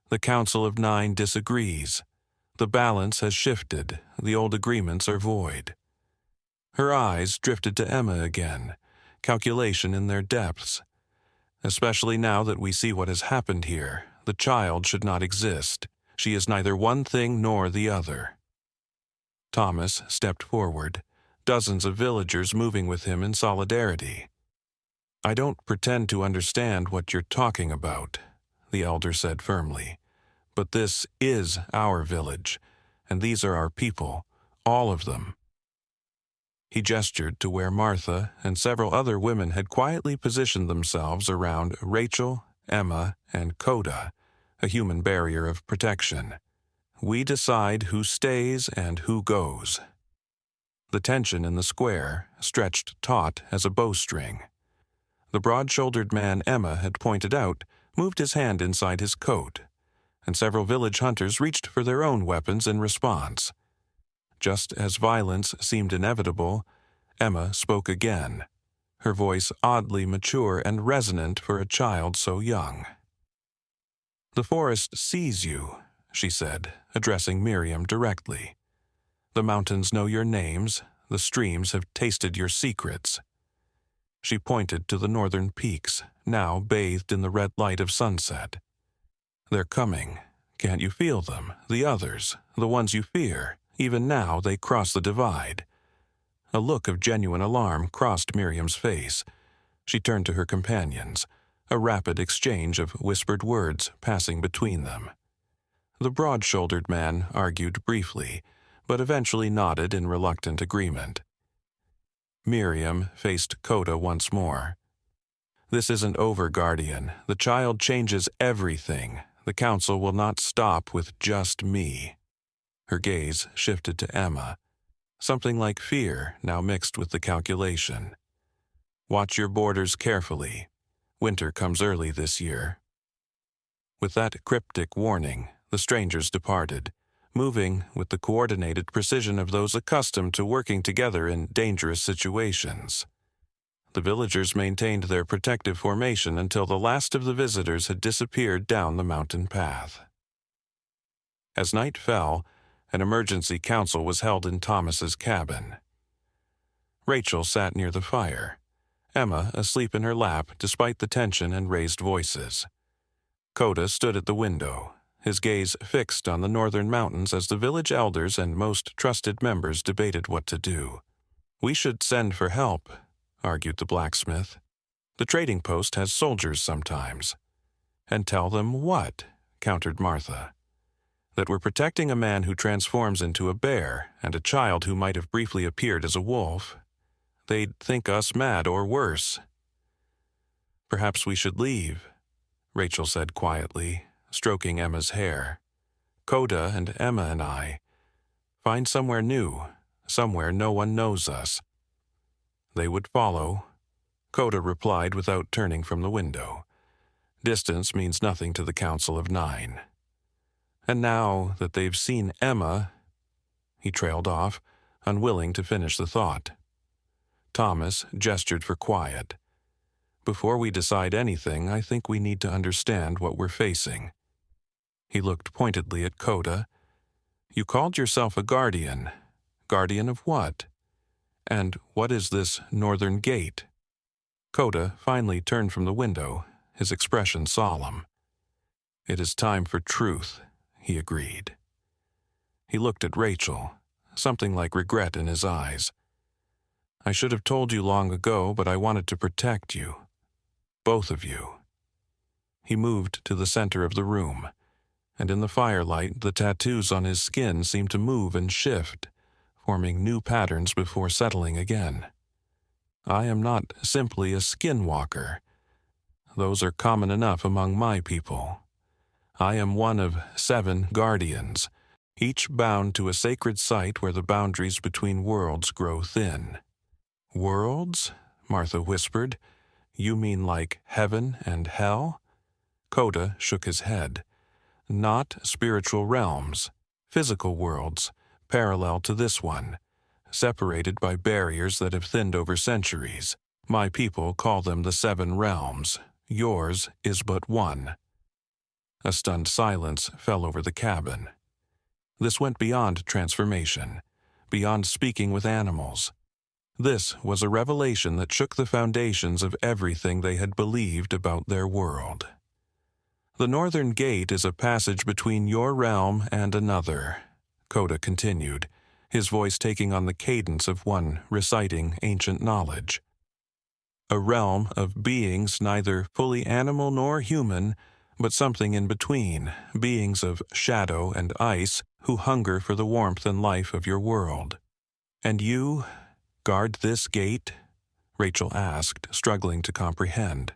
A: "The Council of 9 disagrees. The balance has shifted. The old agreements are void." Her eyes drifted to Emma again, calculation in their depths. "Especially now that we see what has happened here, the child should not exist. She is neither one thing nor the other." Thomas stepped forward, dozens of villagers moving with him in solidarity. I don't pretend to understand what you're talking about, the elder said firmly. But this is our village, and these are our people, all of them. He gestured to where Martha and several other women had quietly positioned themselves around Rachel, Emma, and Coda, a human barrier of protection. We decide who stays and who goes. The tension in the square stretched taut as a bowstring. The broad-shouldered man Emma had pointed out moved his hand inside his coat, and several village hunters reached for their own weapons in response. Just as violence seemed inevitable, Emma spoke again, her voice oddly mature and resonant for a child so young. "The forest sees you," she said, addressing Miriam directly. "The mountains know your names, the streams have tasted your secrets." She pointed to the northern peaks, now bathed in the red light of sunset. "They're coming. Can't you feel them? The others, the ones you fear. Even now they cross the divide." A look of genuine alarm crossed Miriam's face. She turned to her companions, a rapid exchange of whispered words passing between them. The broad-shouldered man argued briefly, but eventually nodded in reluctant agreement. Miriam faced Coda once more. "This isn't over, Guardian. The child changes everything. The council will not stop with just me." Her gaze shifted to Emma, something like fear now mixed with the calculation. "Watch your borders carefully. Winter comes early this year." With that cryptic warning, the strangers departed, moving with the coordinated precision of those accustomed to working together in dangerous situations. The villagers maintained their protective formation until the last of the visitors had disappeared down the mountain path. As night fell, an emergency council was held in Thomas's cabin. Rachel sat near the fire, Emma asleep in her lap despite the tension and raised voices. Coda stood at the window, his gaze fixed on the northern mountains as the village elders and most trusted members debated what to do. "We should send for help," argued the blacksmith. "The trading post has soldiers sometimes." "And tell them what?" countered Martha. "That we're protecting a man who transforms into a bear and a child who might have briefly appeared as a wolf. They'd think us mad or worse." "Perhaps we should leave," Rachel said quietly, stroking Emma's hair. "Coda and Emma and I. Find somewhere new, somewhere no one knows us." "They would follow," Coda replied without turning from the window. "Distance means nothing to the Council of Nine. And now that they've seen Emma—" He trailed off, unwilling to finish the thought. Thomas gestured for quiet. "Before we decide anything, I think we need to understand what we're facing." He looked pointedly at Coda. "You called yourself a guardian. Guardian of what? And what is this northern gate?" Coda finally turned from the window, his expression solemn. "It is time for truth," he agreed. He looked at Rachel, something like regret in his eyes. "I should have told you long ago, but I wanted to protect you. Both of you." He moved to the center of the room, and in the firelight the tattoos on his skin seemed to move and shift, forming new patterns before settling again. "I am not simply a skinwalker. Those are common enough among my people. I am one of 7 guardians, each bound to a sacred site where the boundaries between worlds grow thin." "Worlds?" Martha whispered. "You mean like heaven and hell?" Coda shook his head. "Not spiritual realms, physical worlds, parallel to this one, separated by barriers that have thinned over centuries. My people call them the 7 realms. Yours is but one." A stunned silence fell over the cabin. This went beyond transformation, beyond speaking with animals. This was a revelation that shook the foundations of everything they had believed about their world. "The Northern Gate is a passage between your realm and another," Coda continued, his voice taking on the cadence of one reciting ancient knowledge. a realm of beings neither fully animal nor human, but something in between, beings of shadow and ice who hunger for the warmth and life of your world. And you guard this gate? Rachel asked, struggling to comprehend.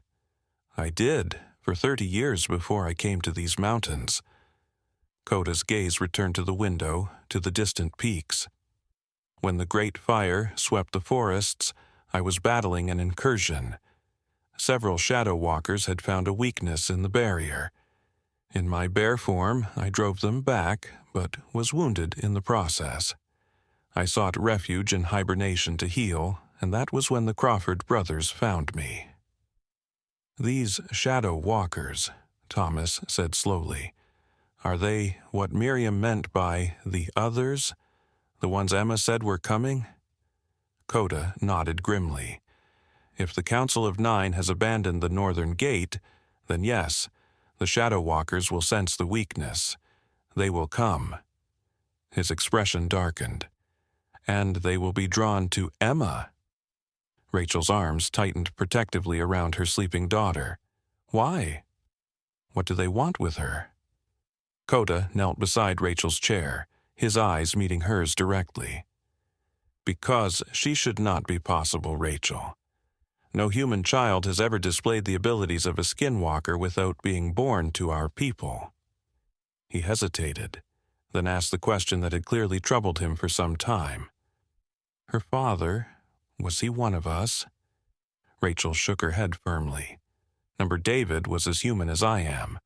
A: I did, for 30 years before I came to these mountains. Coda's gaze returned to the window, to the distant peaks. When the great fire swept the forests, I was battling an incursion. Several shadow walkers had found a weakness in the barrier. In my bear form, I drove them back, but was wounded in the process. I sought refuge in hibernation to heal, and that was when the Crawford brothers found me. These shadow walkers, Thomas said slowly, are they what Miriam meant by the others? The ones Emma said were coming? Coda nodded grimly. If the Council of Nine has abandoned the northern gate, then yes, the Shadow Walkers will sense the weakness. They will come. His expression darkened. And they will be drawn to Emma. Rachel's arms tightened protectively around her sleeping daughter. Why? What do they want with her? Coda knelt beside Rachel's chair, his eyes meeting hers directly. Because she should not be possible, Rachel. No human child has ever displayed the abilities of a skinwalker without being born to our people. He hesitated, then asked the question that had clearly troubled him for some time. Her father, was he one of us? Rachel shook her head firmly. Number David was as human as I am,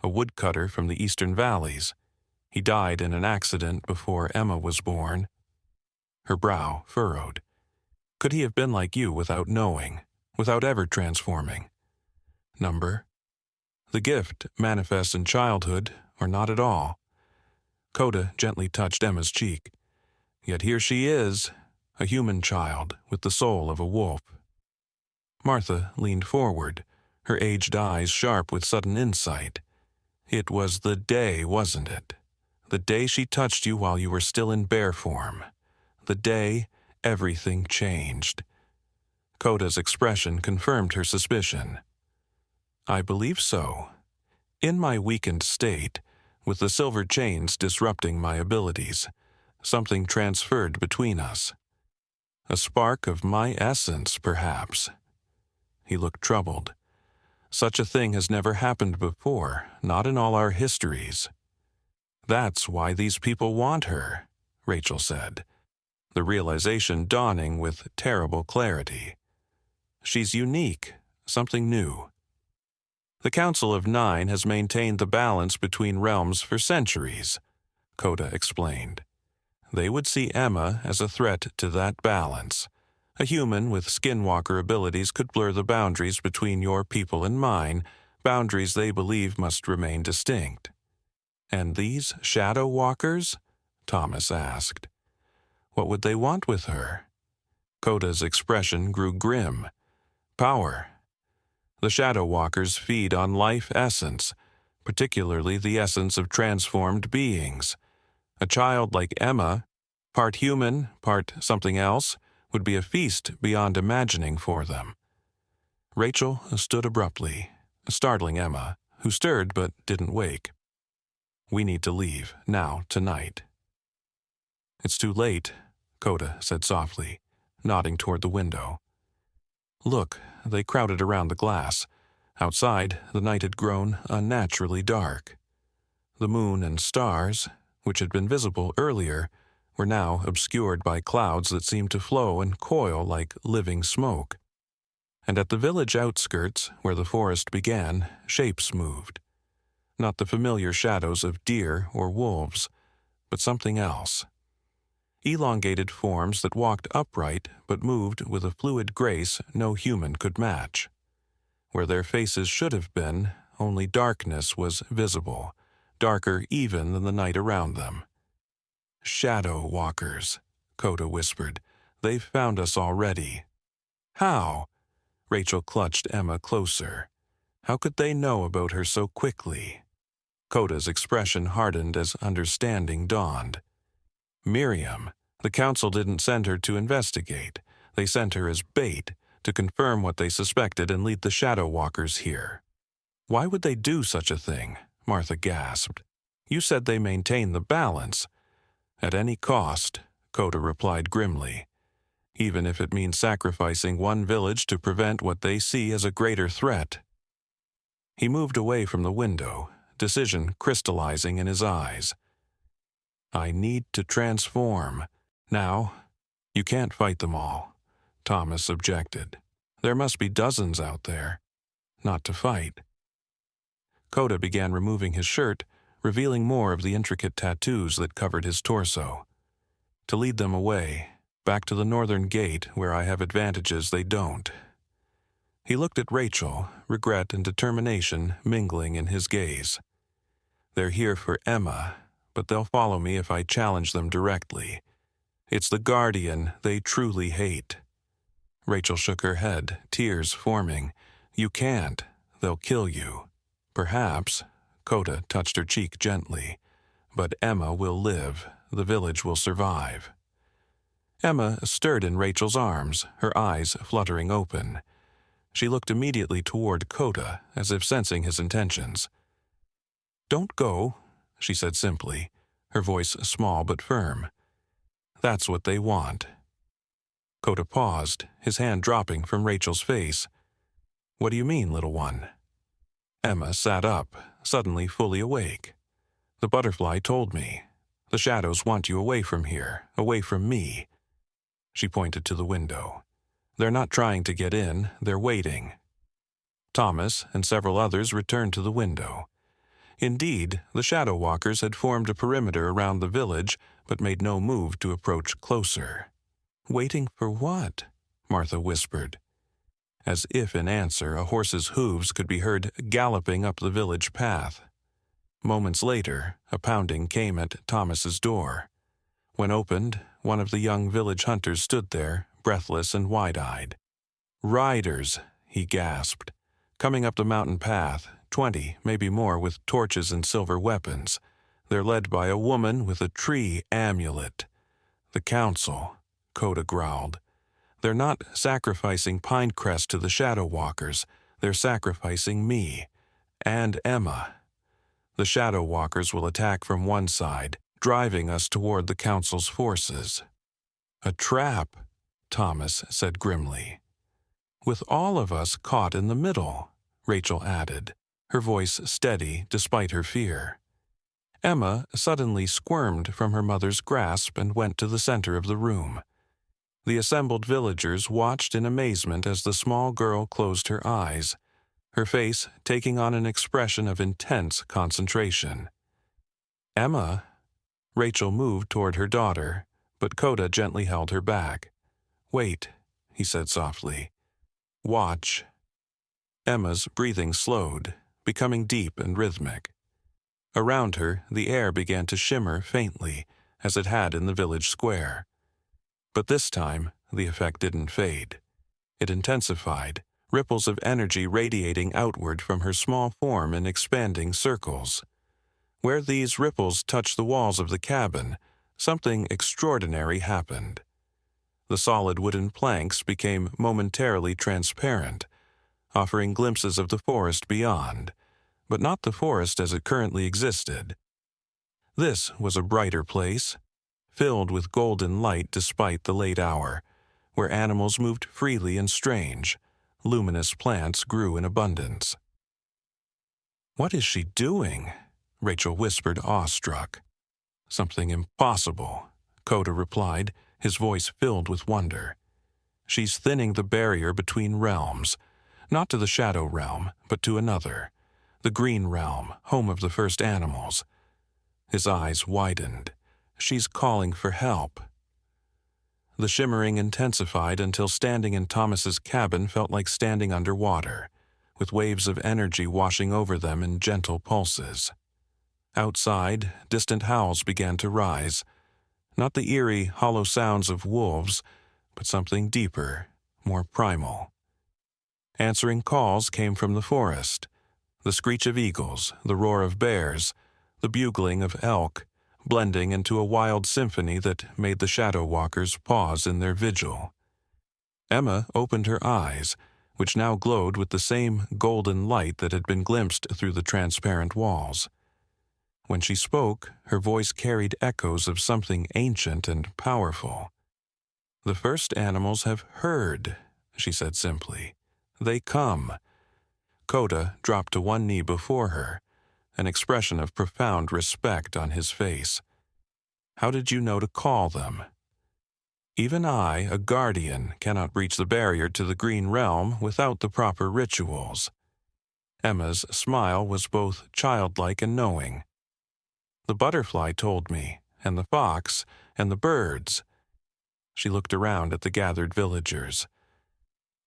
A: a woodcutter from the eastern valleys. He died in an accident before Emma was born. Her brow furrowed. Could he have been like you without knowing, without ever transforming? Number. The gift manifests in childhood, or not at all. Coda gently touched Emma's cheek. Yet here she is, a human child with the soul of a wolf. Martha leaned forward, her aged eyes sharp with sudden insight. It was the day, wasn't it? The day she touched you while you were still in bear form. The day everything changed. Coda's expression confirmed her suspicion. I believe so. In my weakened state, with the silver chains disrupting my abilities, something transferred between us. A spark of my essence, perhaps. He looked troubled. Such a thing has never happened before, not in all our histories. That's why these people want her, Rachel said, the realization dawning with terrible clarity. She's unique, something new. The Council of Nine has maintained the balance between realms for centuries, Coda explained. They would see Emma as a threat to that balance. A human with skinwalker abilities could blur the boundaries between your people and mine, boundaries they believe must remain distinct. And these shadow walkers? Thomas asked. What would they want with her? Coda's expression grew grim. Power. The shadow walkers feed on life essence, particularly the essence of transformed beings. A child like Emma, part human, part something else, would be a feast beyond imagining for them. Rachel stood abruptly, startling Emma, who stirred but didn't wake. We need to leave, now, tonight. It's too late, Coda said softly, nodding toward the window. Look, they crowded around the glass. Outside, the night had grown unnaturally dark. The moon and stars, which had been visible earlier, were now obscured by clouds that seemed to flow and coil like living smoke. And at the village outskirts, where the forest began, shapes moved. Not the familiar shadows of deer or wolves, but something else. Elongated forms that walked upright but moved with a fluid grace no human could match. Where their faces should have been, only darkness was visible, darker even than the night around them. Shadow walkers, Coda whispered. They've found us already. How? Rachel clutched Emma closer. How could they know about her so quickly? Coda's expression hardened as understanding dawned. Miriam. The council didn't send her to investigate. They sent her as bait, to confirm what they suspected and lead the Shadow Walkers here. Why would they do such a thing? Martha gasped. You said they maintain the balance. At any cost, Coda replied grimly. Even if it means sacrificing one village to prevent what they see as a greater threat. He moved away from the window, decision crystallizing in his eyes. I need to transform. Now, you can't fight them all, Thomas objected. There must be dozens out there. Not to fight. Coda began removing his shirt, revealing more of the intricate tattoos that covered his torso. To lead them away, back to the northern gate where I have advantages they don't. He looked at Rachel, regret and determination mingling in his gaze. They're here for Emma, but they'll follow me if I challenge them directly. It's the Guardian they truly hate. Rachel shook her head, tears forming. You can't. They'll kill you. Perhaps, Coda touched her cheek gently, but Emma will live. The village will survive. Emma stirred in Rachel's arms, her eyes fluttering open. She looked immediately toward Coda, as if sensing his intentions. Don't go, she said simply, her voice small but firm. That's what they want. Coda paused, his hand dropping from Rachel's face. What do you mean, little one? Emma sat up, suddenly fully awake. The butterfly told me. The shadows want you away from here, away from me. She pointed to the window. They're not trying to get in, they're waiting. Thomas and several others returned to the window. Indeed, the Shadow Walkers had formed a perimeter around the village, but made no move to approach closer. Waiting for what? Martha whispered. As if in answer, a horse's hooves could be heard galloping up the village path. Moments later, a pounding came at Thomas's door. When opened, one of the young village hunters stood there, breathless and wide-eyed. Riders, he gasped, coming up the mountain path, 20, maybe more, with torches and silver weapons. They're led by a woman with a tree amulet. The council, Coda growled. They're not sacrificing Pinecrest to the Shadow Walkers. They're sacrificing me. And Emma. The Shadow Walkers will attack from one side, driving us toward the Council's forces. A trap, Thomas said grimly. With all of us caught in the middle, Rachel added, her voice steady despite her fear. Emma suddenly squirmed from her mother's grasp and went to the center of the room. The assembled villagers watched in amazement as the small girl closed her eyes, her face taking on an expression of intense concentration. Emma, Rachel moved toward her daughter, but Coda gently held her back. Wait, he said softly. Watch. Emma's breathing slowed, becoming deep and rhythmic. Around her, the air began to shimmer faintly, as it had in the village square. But this time, the effect didn't fade. It intensified, ripples of energy radiating outward from her small form in expanding circles. Where these ripples touched the walls of the cabin, something extraordinary happened. The solid wooden planks became momentarily transparent, offering glimpses of the forest beyond, but not the forest as it currently existed. This was a brighter place, filled with golden light despite the late hour, where animals moved freely and strange, luminous plants grew in abundance. What is she doing? Rachel whispered, awestruck. Something impossible, Coda replied, his voice filled with wonder. She's thinning the barrier between realms, not to the Shadow Realm, but to another, the Green Realm, home of the first animals. His eyes widened. She's calling for help. The shimmering intensified until standing in Thomas's cabin felt like standing underwater, with waves of energy washing over them in gentle pulses. Outside, distant howls began to rise, not the eerie, hollow sounds of wolves, but something deeper, more primal. Answering calls came from the forest, the screech of eagles, the roar of bears, the bugling of elk, blending into a wild symphony that made the Shadow Walkers pause in their vigil. Emma opened her eyes, which now glowed with the same golden light that had been glimpsed through the transparent walls. When she spoke, her voice carried echoes of something ancient and powerful. "The first animals have heard," she said simply. "They come." Coda dropped to one knee before her, an expression of profound respect on his face. "How did you know to call them?" "Even I, a guardian, cannot breach the barrier to the green realm without the proper rituals." Emma's smile was both childlike and knowing. "The butterfly told me, and the fox, and the birds." She looked around at the gathered villagers.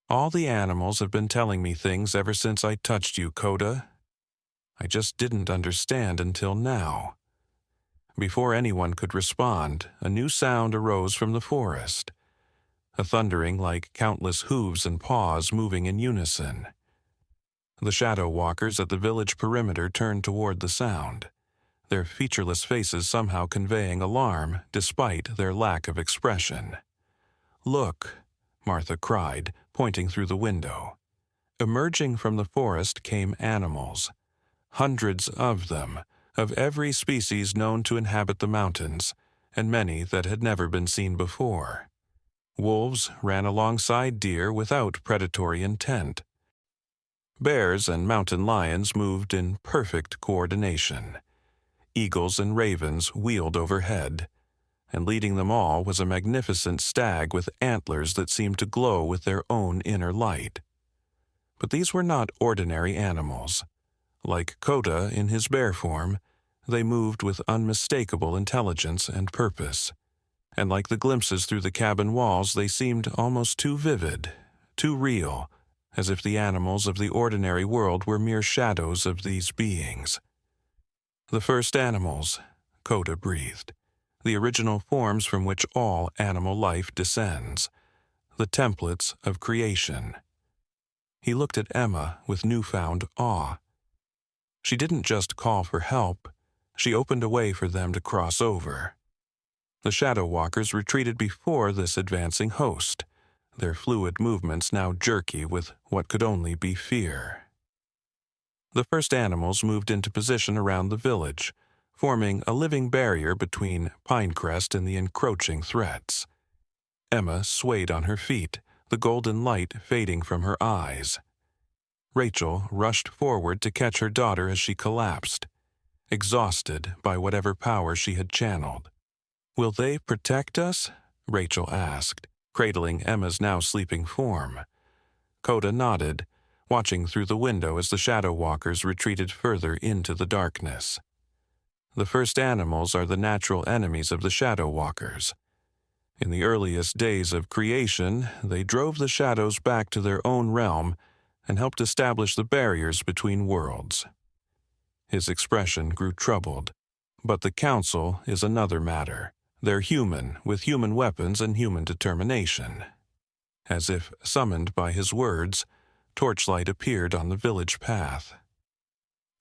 A: "All the animals have been telling me things ever since I touched you, Coda. I just didn't understand until now." Before anyone could respond, a new sound arose from the forest, a thundering like countless hooves and paws moving in unison. The shadow walkers at the village perimeter turned toward the sound, their featureless faces somehow conveying alarm despite their lack of expression. "Look," Martha cried, pointing through the window. Emerging from the forest came animals, hundreds of them, of every species known to inhabit the mountains, and many that had never been seen before. Wolves ran alongside deer without predatory intent. Bears and mountain lions moved in perfect coordination. Eagles and ravens wheeled overhead, and leading them all was a magnificent stag with antlers that seemed to glow with their own inner light. But these were not ordinary animals. Like Coda in his bear form, they moved with unmistakable intelligence and purpose, and like the glimpses through the cabin walls, they seemed almost too vivid, too real, as if the animals of the ordinary world were mere shadows of these beings. "The first animals," Coda breathed, "the original forms from which all animal life descends, the templates of creation." He looked at Emma with newfound awe. She didn't just call for help, she opened a way for them to cross over. The shadow walkers retreated before this advancing host, their fluid movements now jerky with what could only be fear. The first animals moved into position around the village, forming a living barrier between Pinecrest and the encroaching threats. Emma swayed on her feet, the golden light fading from her eyes. Rachel rushed forward to catch her daughter as she collapsed, exhausted by whatever power she had channeled. "Will they protect us?" Rachel asked, cradling Emma's now sleeping form. Coda nodded, watching through the window as the shadow walkers retreated further into the darkness. The first animals are the natural enemies of the shadow walkers. In the earliest days of creation, they drove the shadows back to their own realm and helped establish the barriers between worlds. His expression grew troubled. "But the council is another matter. They're human, with human weapons and human determination." As if summoned by his words, torchlight appeared on the village path.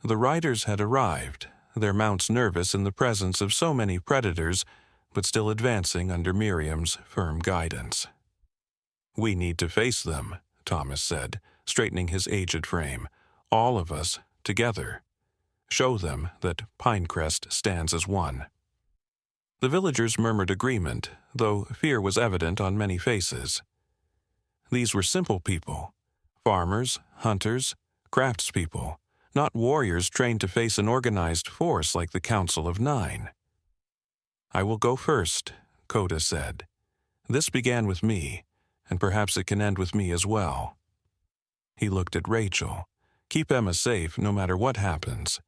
A: The riders had arrived, their mounts nervous in the presence of so many predators, but still advancing under Miriam's firm guidance. "We need to face them," Thomas said, straightening his aged frame. "All of us, together. Show them that Pinecrest stands as one." The villagers murmured agreement, though fear was evident on many faces. These were simple people, farmers, hunters, craftspeople, not warriors trained to face an organized force like the Council of Nine. "I will go first," Coda said. "This began with me, and perhaps it can end with me as well." He looked at Rachel. "Keep Emma safe no matter what happens.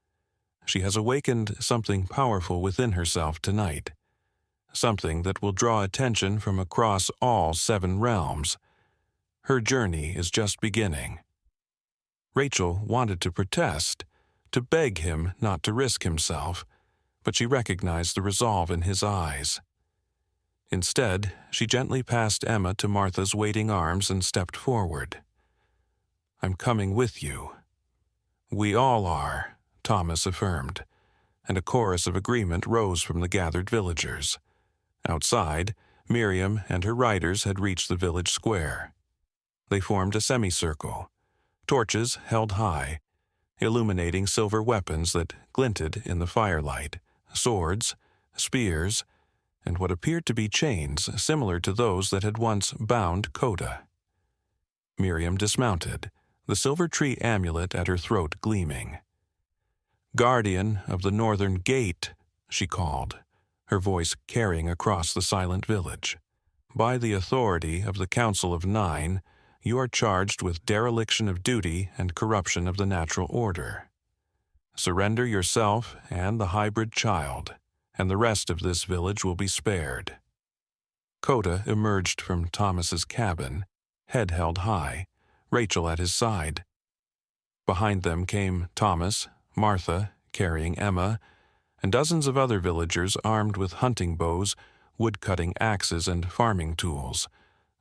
A: She has awakened something powerful within herself tonight, something that will draw attention from across all 7 realms. Her journey is just beginning." Rachel wanted to protest, to beg him not to risk himself, but she recognized the resolve in his eyes. Instead, she gently passed Emma to Martha's waiting arms and stepped forward. "I'm coming with you." "We all are," Thomas affirmed, and a chorus of agreement rose from the gathered villagers. Outside, Miriam and her riders had reached the village square. They formed a semicircle, torches held high, illuminating silver weapons that glinted in the firelight, swords, spears, and what appeared to be chains similar to those that had once bound Coda. Miriam dismounted, the silver tree amulet at her throat gleaming. "Guardian of the Northern Gate," she called, her voice carrying across the silent village. "By the authority of the Council of Nine, you are charged with dereliction of duty and corruption of the natural order. Surrender yourself and the hybrid child, and the rest of this village will be spared." Coda emerged from Thomas's cabin, head held high, Rachel at his side. Behind them came Thomas, Martha, carrying Emma, and dozens of other villagers armed with hunting bows, wood-cutting axes, and farming tools,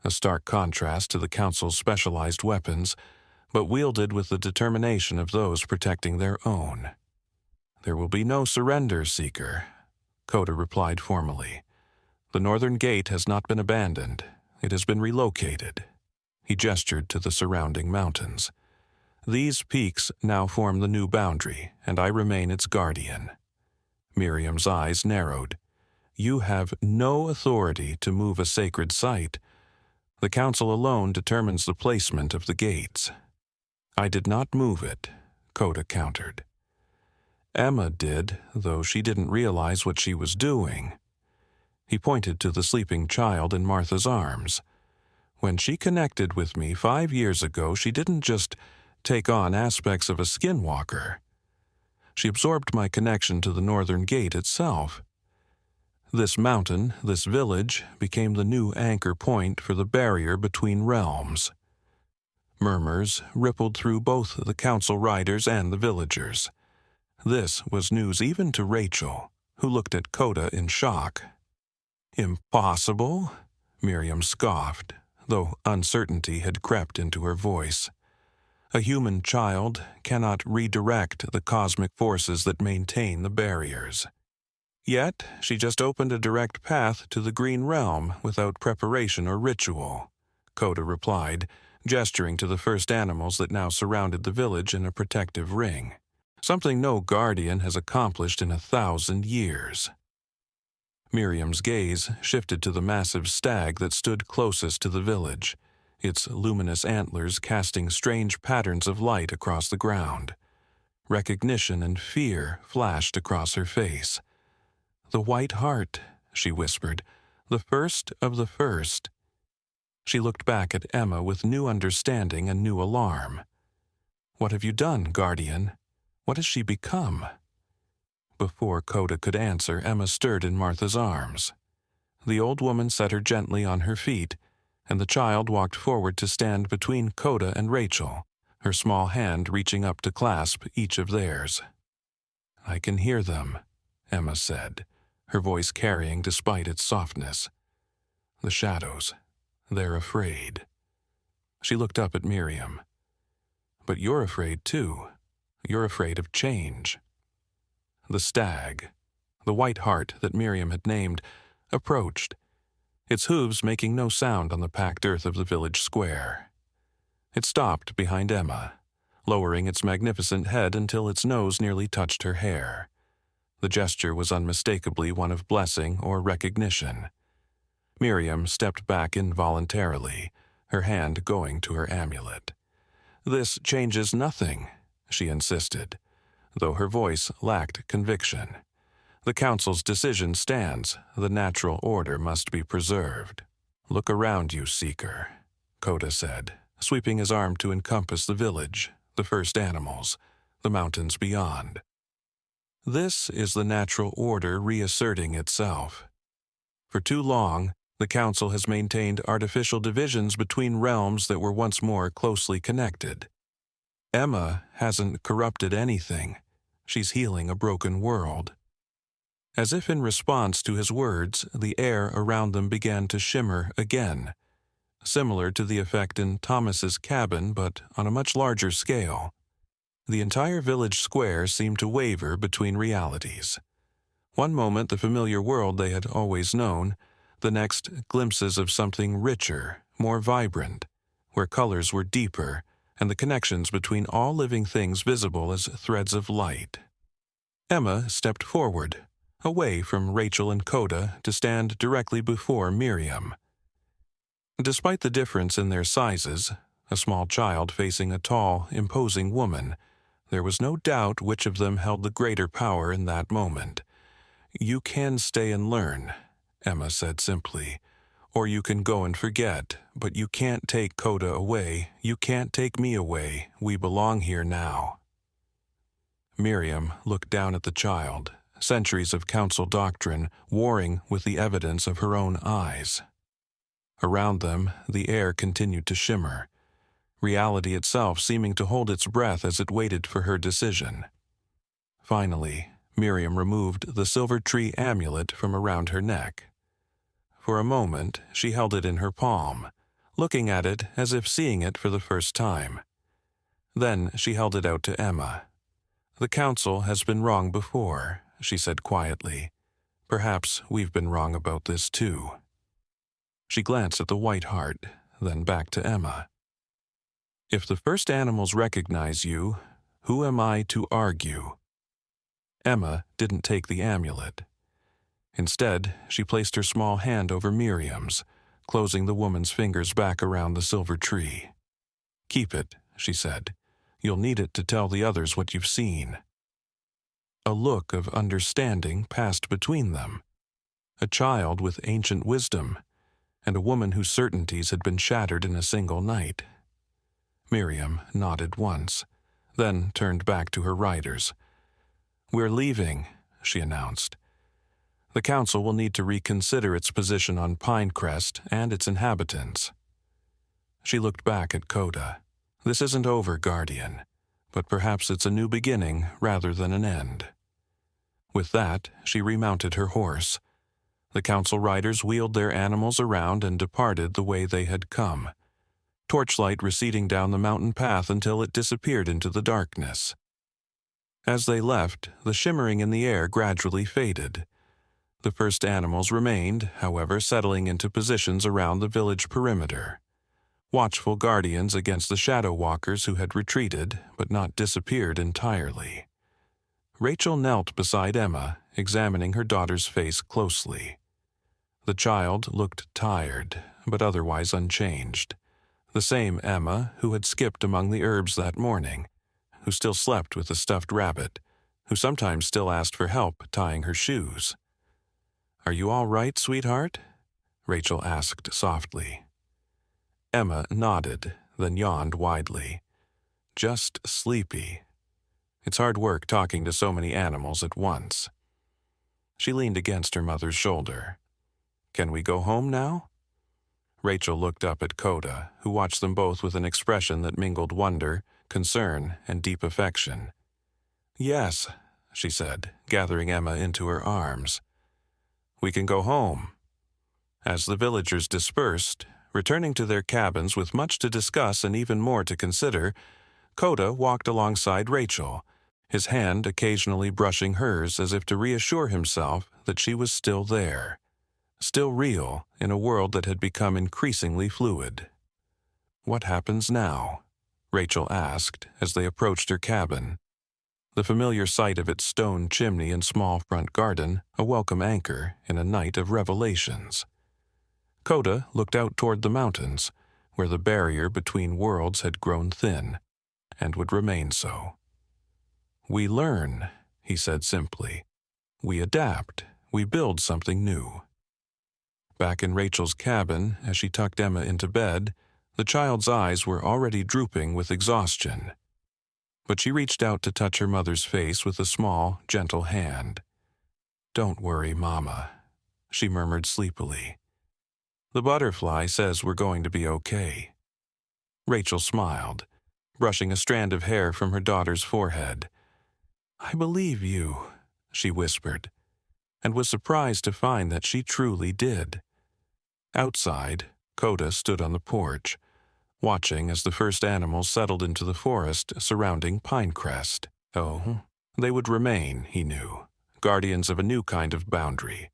A: a stark contrast to the council's specialized weapons, but wielded with the determination of those protecting their own. "There will be no surrender, Seeker," Coda replied formally. "The Northern Gate has not been abandoned. It has been relocated." He gestured to the surrounding mountains. "These peaks now form the new boundary, and I remain its guardian." Miriam's eyes narrowed. "You have no authority to move a sacred site. The council alone determines the placement of the gates." "I did not move it," Coda countered. "Emma did, though she didn't realize what she was doing." He pointed to the sleeping child in Martha's arms. "When she connected with me 5 years ago, she didn't just take on aspects of a skinwalker. She absorbed my connection to the Northern Gate itself. This mountain, this village, became the new anchor point for the barrier between realms." Murmurs rippled through both the council riders and the villagers. This was news even to Rachel, who looked at Coda in shock. "Impossible?" Miriam scoffed, though uncertainty had crept into her voice. "A human child cannot redirect the cosmic forces that maintain the barriers." "Yet she just opened a direct path to the Green Realm without preparation or ritual," Coda replied, gesturing to the first animals that now surrounded the village in a protective ring. "Something no guardian has accomplished in 1,000 years." Miriam's gaze shifted to the massive stag that stood closest to the village, its luminous antlers casting strange patterns of light across the ground. Recognition and fear flashed across her face. "The White Hart," she whispered, "the first of the first." She looked back at Emma with new understanding and new alarm. "What have you done, Guardian? What has she become?" Before Coda could answer, Emma stirred in Martha's arms. The old woman set her gently on her feet, and the child walked forward to stand between Coda and Rachel, her small hand reaching up to clasp each of theirs. "I can hear them," Emma said, her voice carrying despite its softness. "The shadows. They're afraid." She looked up at Miriam. "But you're afraid too. You're afraid of change." The stag, the White Hart that Miriam had named, approached, its hooves making no sound on the packed earth of the village square. It stopped behind Emma, lowering its magnificent head until its nose nearly touched her hair. The gesture was unmistakably one of blessing or recognition. Miriam stepped back involuntarily, her hand going to her amulet. "This changes nothing," she insisted, though her voice lacked conviction. "The council's decision stands. The natural order must be preserved." "Look around you, Seeker," Coda said, sweeping his arm to encompass the village, the first animals, the mountains beyond. "This is the natural order reasserting itself. For too long, the council has maintained artificial divisions between realms that were once more closely connected. Emma hasn't corrupted anything. She's healing a broken world." As if in response to his words, the air around them began to shimmer again, similar to the effect in Thomas's cabin, but on a much larger scale. The entire village square seemed to waver between realities. One moment the familiar world they had always known, the next glimpses of something richer, more vibrant, where colors were deeper and the connections between all living things visible as threads of light. Emma stepped forward, away from Rachel and Coda, to stand directly before Miriam. Despite the difference in their sizes, a small child facing a tall, imposing woman, there was no doubt which of them held the greater power in that moment. "You can stay and learn," Emma said simply. "Or you can go and forget, but you can't take Coda away. You can't take me away. We belong here now." Miriam looked down at the child, centuries of council doctrine warring with the evidence of her own eyes. Around them, the air continued to shimmer, reality itself seeming to hold its breath as it waited for her decision. Finally, Miriam removed the silver tree amulet from around her neck. For a moment, she held it in her palm, looking at it as if seeing it for the first time. Then she held it out to Emma. "The council has been wrong before," she said quietly. "Perhaps we've been wrong about this too." She glanced at the white heart, then back to Emma. "If the first animals recognize you, who am I to argue?" Emma didn't take the amulet. Instead, she placed her small hand over Miriam's, closing the woman's fingers back around the silver tree. "Keep it," she said. "You'll need it to tell the others what you've seen." A look of understanding passed between them. A child with ancient wisdom, and a woman whose certainties had been shattered in a single night. Miriam nodded once, then turned back to her riders. "We're leaving," she announced. "The council will need to reconsider its position on Pinecrest and its inhabitants." She looked back at Coda. "This isn't over, Guardian, but perhaps it's a new beginning rather than an end." With that, she remounted her horse. The council riders wheeled their animals around and departed the way they had come, torchlight receding down the mountain path until it disappeared into the darkness. As they left, the shimmering in the air gradually faded. The first animals remained, however, settling into positions around the village perimeter, watchful guardians against the shadow walkers who had retreated but not disappeared entirely. Rachel knelt beside Emma, examining her daughter's face closely. The child looked tired, but otherwise unchanged. The same Emma who had skipped among the herbs that morning, who still slept with the stuffed rabbit, who sometimes still asked for help tying her shoes. "Are you all right, sweetheart?" Rachel asked softly. Emma nodded, then yawned widely. "Just sleepy. It's hard work talking to so many animals at once." She leaned against her mother's shoulder. "Can we go home now?" Rachel looked up at Coda, who watched them both with an expression that mingled wonder, concern, and deep affection. "Yes," she said, gathering Emma into her arms. "We can go home." As the villagers dispersed, returning to their cabins with much to discuss and even more to consider, Coda walked alongside Rachel, his hand occasionally brushing hers as if to reassure himself that she was still there, still real in a world that had become increasingly fluid. "What happens now?" Rachel asked as they approached her cabin. The familiar sight of its stone chimney and small front garden, a welcome anchor in a night of revelations. Coda looked out toward the mountains, where the barrier between worlds had grown thin, and would remain so. "We learn," he said simply. "We adapt. We build something new." Back in Rachel's cabin, as she tucked Emma into bed, the child's eyes were already drooping with exhaustion. But she reached out to touch her mother's face with a small, gentle hand. "Don't worry, Mama," she murmured sleepily. "The butterfly says we're going to be okay." Rachel smiled, brushing a strand of hair from her daughter's forehead. "I believe you," she whispered, and was surprised to find that she truly did. Outside, Coda stood on the porch, watching as the first animals settled into the forest surrounding Pinecrest. Oh, they would remain, he knew, guardians of a new kind of boundary,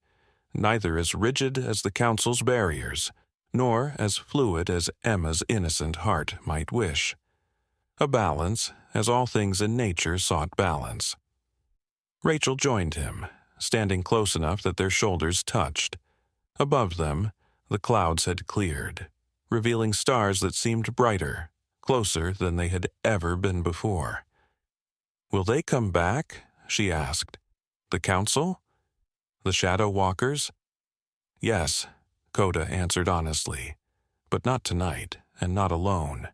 A: neither as rigid as the council's barriers, nor as fluid as Emma's innocent heart might wish. A balance, as all things in nature sought balance. Rachel joined him, standing close enough that their shoulders touched. Above them, the clouds had cleared, revealing stars that seemed brighter, closer than they had ever been before. "Will they come back?" she asked. "The council? The shadow walkers?" "Yes," Coda answered honestly, "but not tonight, and not alone."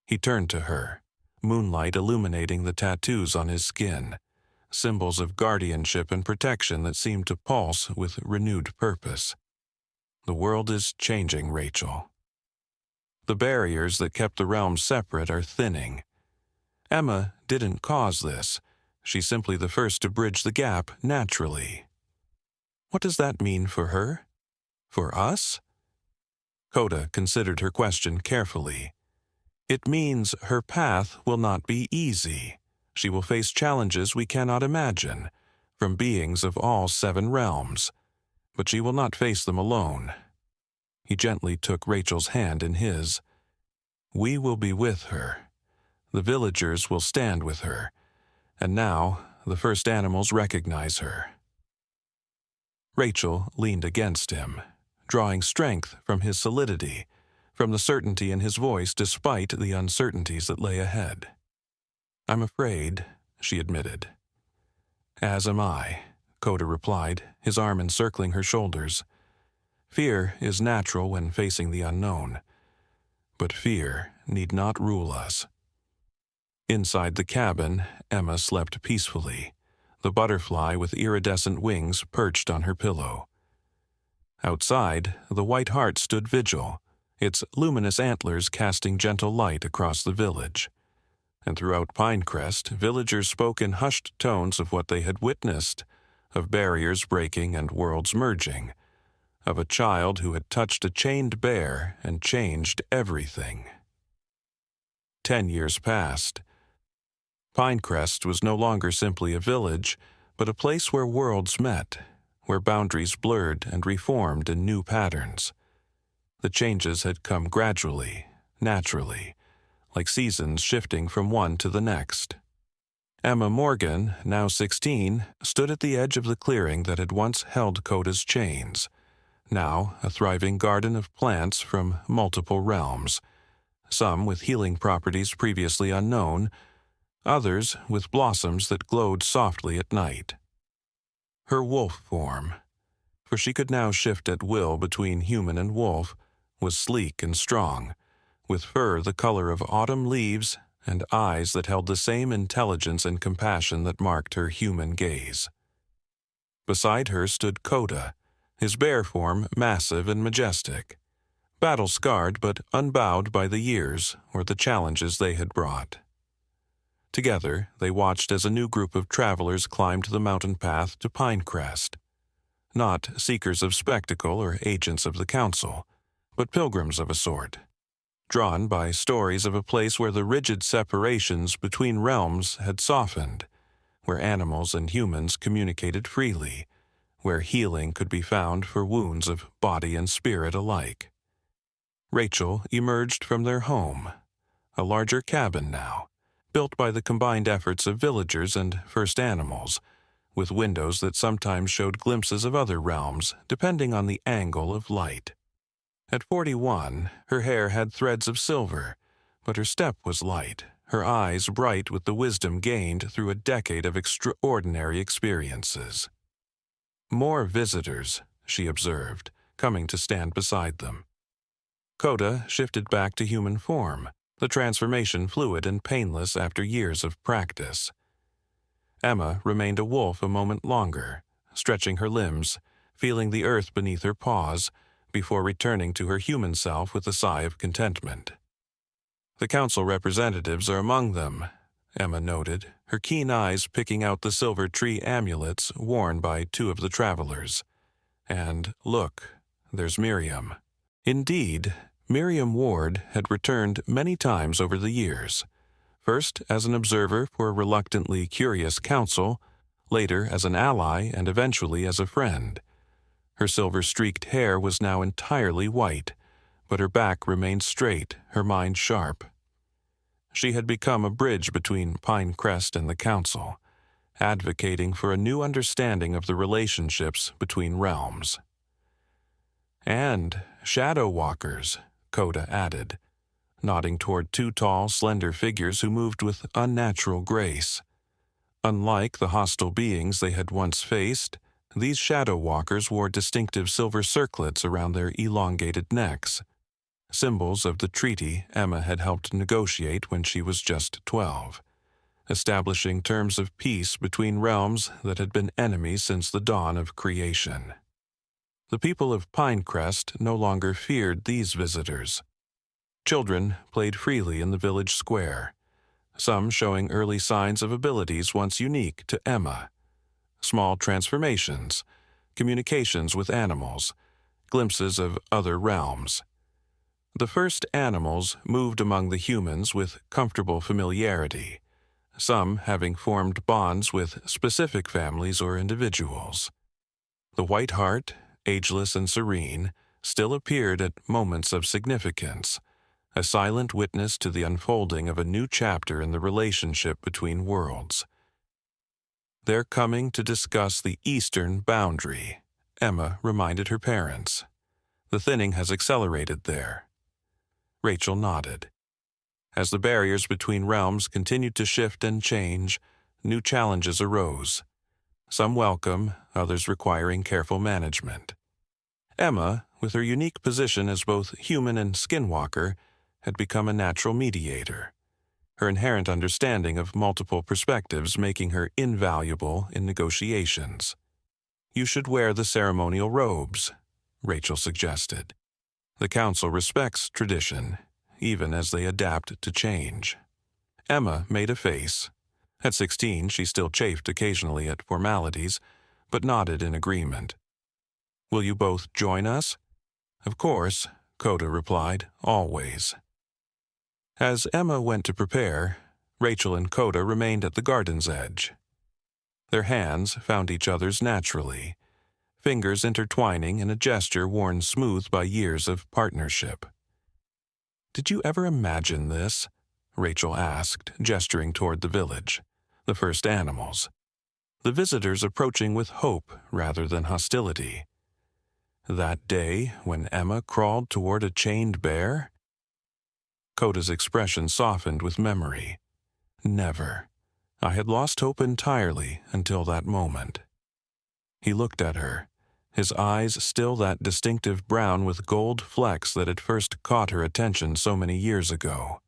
A: He turned to her, moonlight illuminating the tattoos on his skin, symbols of guardianship and protection that seemed to pulse with renewed purpose. "The world is changing, Rachel. The barriers that kept the realms separate are thinning. Emma didn't cause this. She's simply the first to bridge the gap naturally." "What does that mean for her? For us?" Coda considered her question carefully. "It means her path will not be easy. She will face challenges we cannot imagine, from beings of all 7 realms. But she will not face them alone." He gently took Rachel's hand in his. "We will be with her. The villagers will stand with her. And now the first animals recognize her." Rachel leaned against him, drawing strength from his solidity, from the certainty in his voice despite the uncertainties that lay ahead. "I'm afraid," she admitted. "As am I," Coda replied, his arm encircling her shoulders. "Fear is natural when facing the unknown, but fear need not rule us." Inside the cabin, Emma slept peacefully, the butterfly with iridescent wings perched on her pillow. Outside, the White Hart stood vigil, its luminous antlers casting gentle light across the village. And throughout Pinecrest, villagers spoke in hushed tones of what they had witnessed, of barriers breaking and worlds merging, of a child who had touched a chained bear and changed everything. 10 years passed. Pinecrest was no longer simply a village, but a place where worlds met, where boundaries blurred and reformed in new patterns. The changes had come gradually, naturally, like seasons shifting from one to the next. Emma Morgan, now 16, stood at the edge of the clearing that had once held Coda's chains, now a thriving garden of plants from multiple realms, some with healing properties previously unknown, others with blossoms that glowed softly at night. Her wolf form, for she could now shift at will between human and wolf, was sleek and strong, with fur the color of autumn leaves and eyes that held the same intelligence and compassion that marked her human gaze. Beside her stood Coda, his bear form massive and majestic, battle-scarred but unbowed by the years or the challenges they had brought. Together, they watched as a new group of travelers climbed the mountain path to Pinecrest. Not seekers of spectacle or agents of the council, but pilgrims of a sort, drawn by stories of a place where the rigid separations between realms had softened, where animals and humans communicated freely, where healing could be found for wounds of body and spirit alike. Rachel emerged from their home, a larger cabin now, built by the combined efforts of villagers and first animals, with windows that sometimes showed glimpses of other realms depending on the angle of light. At 41, her hair had threads of silver, but her step was light, her eyes bright with the wisdom gained through a decade of extraordinary experiences. More visitors, she observed, coming to stand beside them. Coda shifted back to human form, the transformation fluid and painless after years of practice. Emma remained a wolf a moment longer, stretching her limbs, feeling the earth beneath her paws, before returning to her human self with a sigh of contentment. "The council representatives are among them," Emma noted, her keen eyes picking out the silver tree amulets worn by 2 of the travelers. "And look, there's Miriam." Indeed, Miriam Ward had returned many times over the years, first as an observer for a reluctantly curious council, later as an ally and eventually as a friend. Her silver-streaked hair was now entirely white, but her back remained straight, her mind sharp. She had become a bridge between Pinecrest and the Council, advocating for a new understanding of the relationships between realms. "And shadow walkers," Coda added, nodding toward two tall, slender figures who moved with unnatural grace. Unlike the hostile beings they had once faced, these shadow walkers wore distinctive silver circlets around their elongated necks, symbols of the treaty Emma had helped negotiate when she was just 12, establishing terms of peace between realms that had been enemies since the dawn of creation. The people of Pinecrest no longer feared these visitors. Children played freely in the village square, some showing early signs of abilities once unique to Emma. Small transformations, communications with animals, glimpses of other realms. The first animals moved among the humans with comfortable familiarity, some having formed bonds with specific families or individuals. The white hart, ageless and serene, still appeared at moments of significance, a silent witness to the unfolding of a new chapter in the relationship between worlds. "They're coming to discuss the eastern boundary," Emma reminded her parents. "The thinning has accelerated there." Rachel nodded. As the barriers between realms continued to shift and change, new challenges arose, some welcome, others requiring careful management. Emma, with her unique position as both human and skinwalker, had become a natural mediator, her inherent understanding of multiple perspectives making her invaluable in negotiations. "You should wear the ceremonial robes," Rachel suggested. "The Council respects tradition, even as they adapt to change." Emma made a face. At 16, she still chafed occasionally at formalities, but nodded in agreement. "Will you both join us?" "Of course," Coda replied, "always." As Emma went to prepare, Rachel and Coda remained at the garden's edge. Their hands found each other's naturally, fingers intertwining in a gesture worn smooth by years of partnership. "Did you ever imagine this?" Rachel asked, gesturing toward the village, the first animals, the visitors approaching with hope rather than hostility. "That day when Emma crawled toward a chained bear?" Coda's expression softened with memory. "Never. I had lost hope entirely until that moment." He looked at her, his eyes still that distinctive brown with gold flecks that had first caught her attention so many years ago.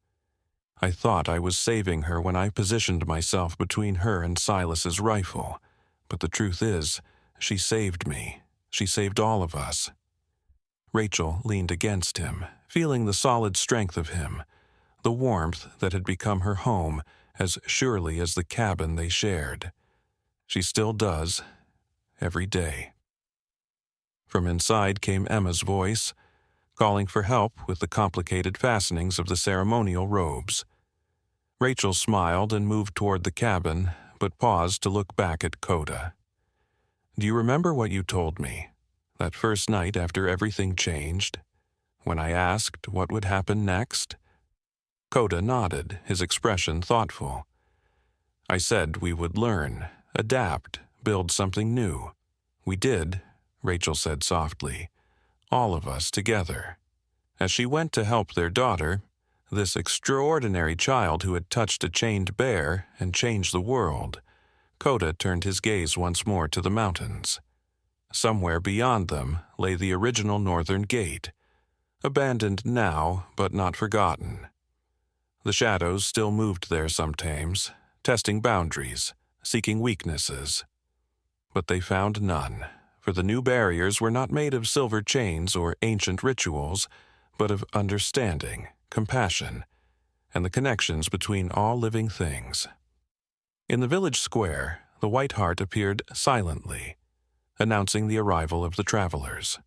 A: "I thought I was saving her when I positioned myself between her and Silas's rifle, but the truth is, she saved me. She saved all of us." Rachel leaned against him, feeling the solid strength of him, the warmth that had become her home as surely as the cabin they shared. She still does, every day. From inside came Emma's voice, calling for help with the complicated fastenings of the ceremonial robes. Rachel smiled and moved toward the cabin, but paused to look back at Coda. "Do you remember what you told me, that first night after everything changed, when I asked what would happen next?" Coda nodded, his expression thoughtful. "I said we would learn, adapt, build something new. We did," Rachel said softly, "all of us together." As she went to help their daughter, this extraordinary child who had touched a chained bear and changed the world, Coda turned his gaze once more to the mountains. Somewhere beyond them lay the original northern gate, abandoned now but not forgotten. The shadows still moved there sometimes, testing boundaries, seeking weaknesses. But they found none, for the new barriers were not made of silver chains or ancient rituals, but of understanding, compassion, and the connections between all living things. In the village square, the White Hart appeared silently, announcing the arrival of the travelers.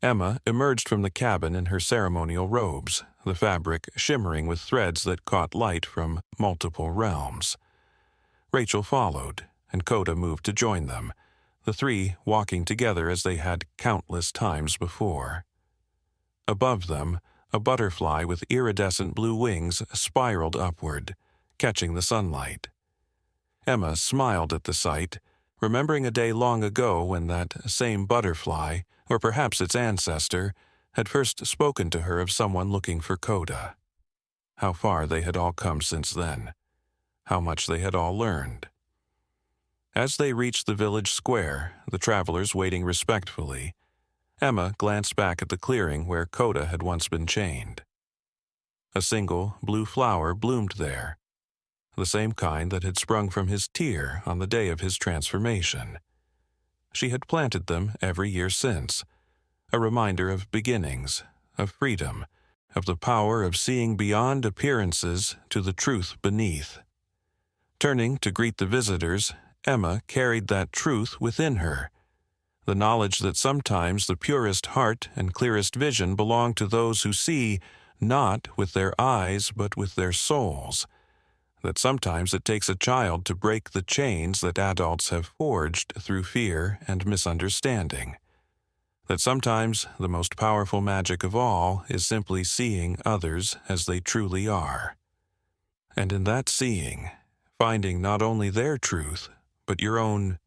A: Emma emerged from the cabin in her ceremonial robes, the fabric shimmering with threads that caught light from multiple realms. Rachel followed, and Coda moved to join them, the three walking together as they had countless times before. Above them, a butterfly with iridescent blue wings spiraled upward, catching the sunlight. Emma smiled at the sight, remembering a day long ago when that same butterfly, or perhaps its ancestor, had first spoken to her of someone looking for Coda. How far they had all come since then. How much they had all learned. As they reached the village square, the travelers waiting respectfully, Emma glanced back at the clearing where Coda had once been chained. A single blue flower bloomed there, the same kind that had sprung from his tear on the day of his transformation. She had planted them every year since, a reminder of beginnings, of freedom, of the power of seeing beyond appearances to the truth beneath. Turning to greet the visitors, Emma carried that truth within her, the knowledge that sometimes the purest heart and clearest vision belong to those who see not with their eyes but with their souls, that sometimes it takes a child to break the chains that adults have forged through fear and misunderstanding, that sometimes the most powerful magic of all is simply seeing others as they truly are. And in that seeing, finding not only their truth, but your own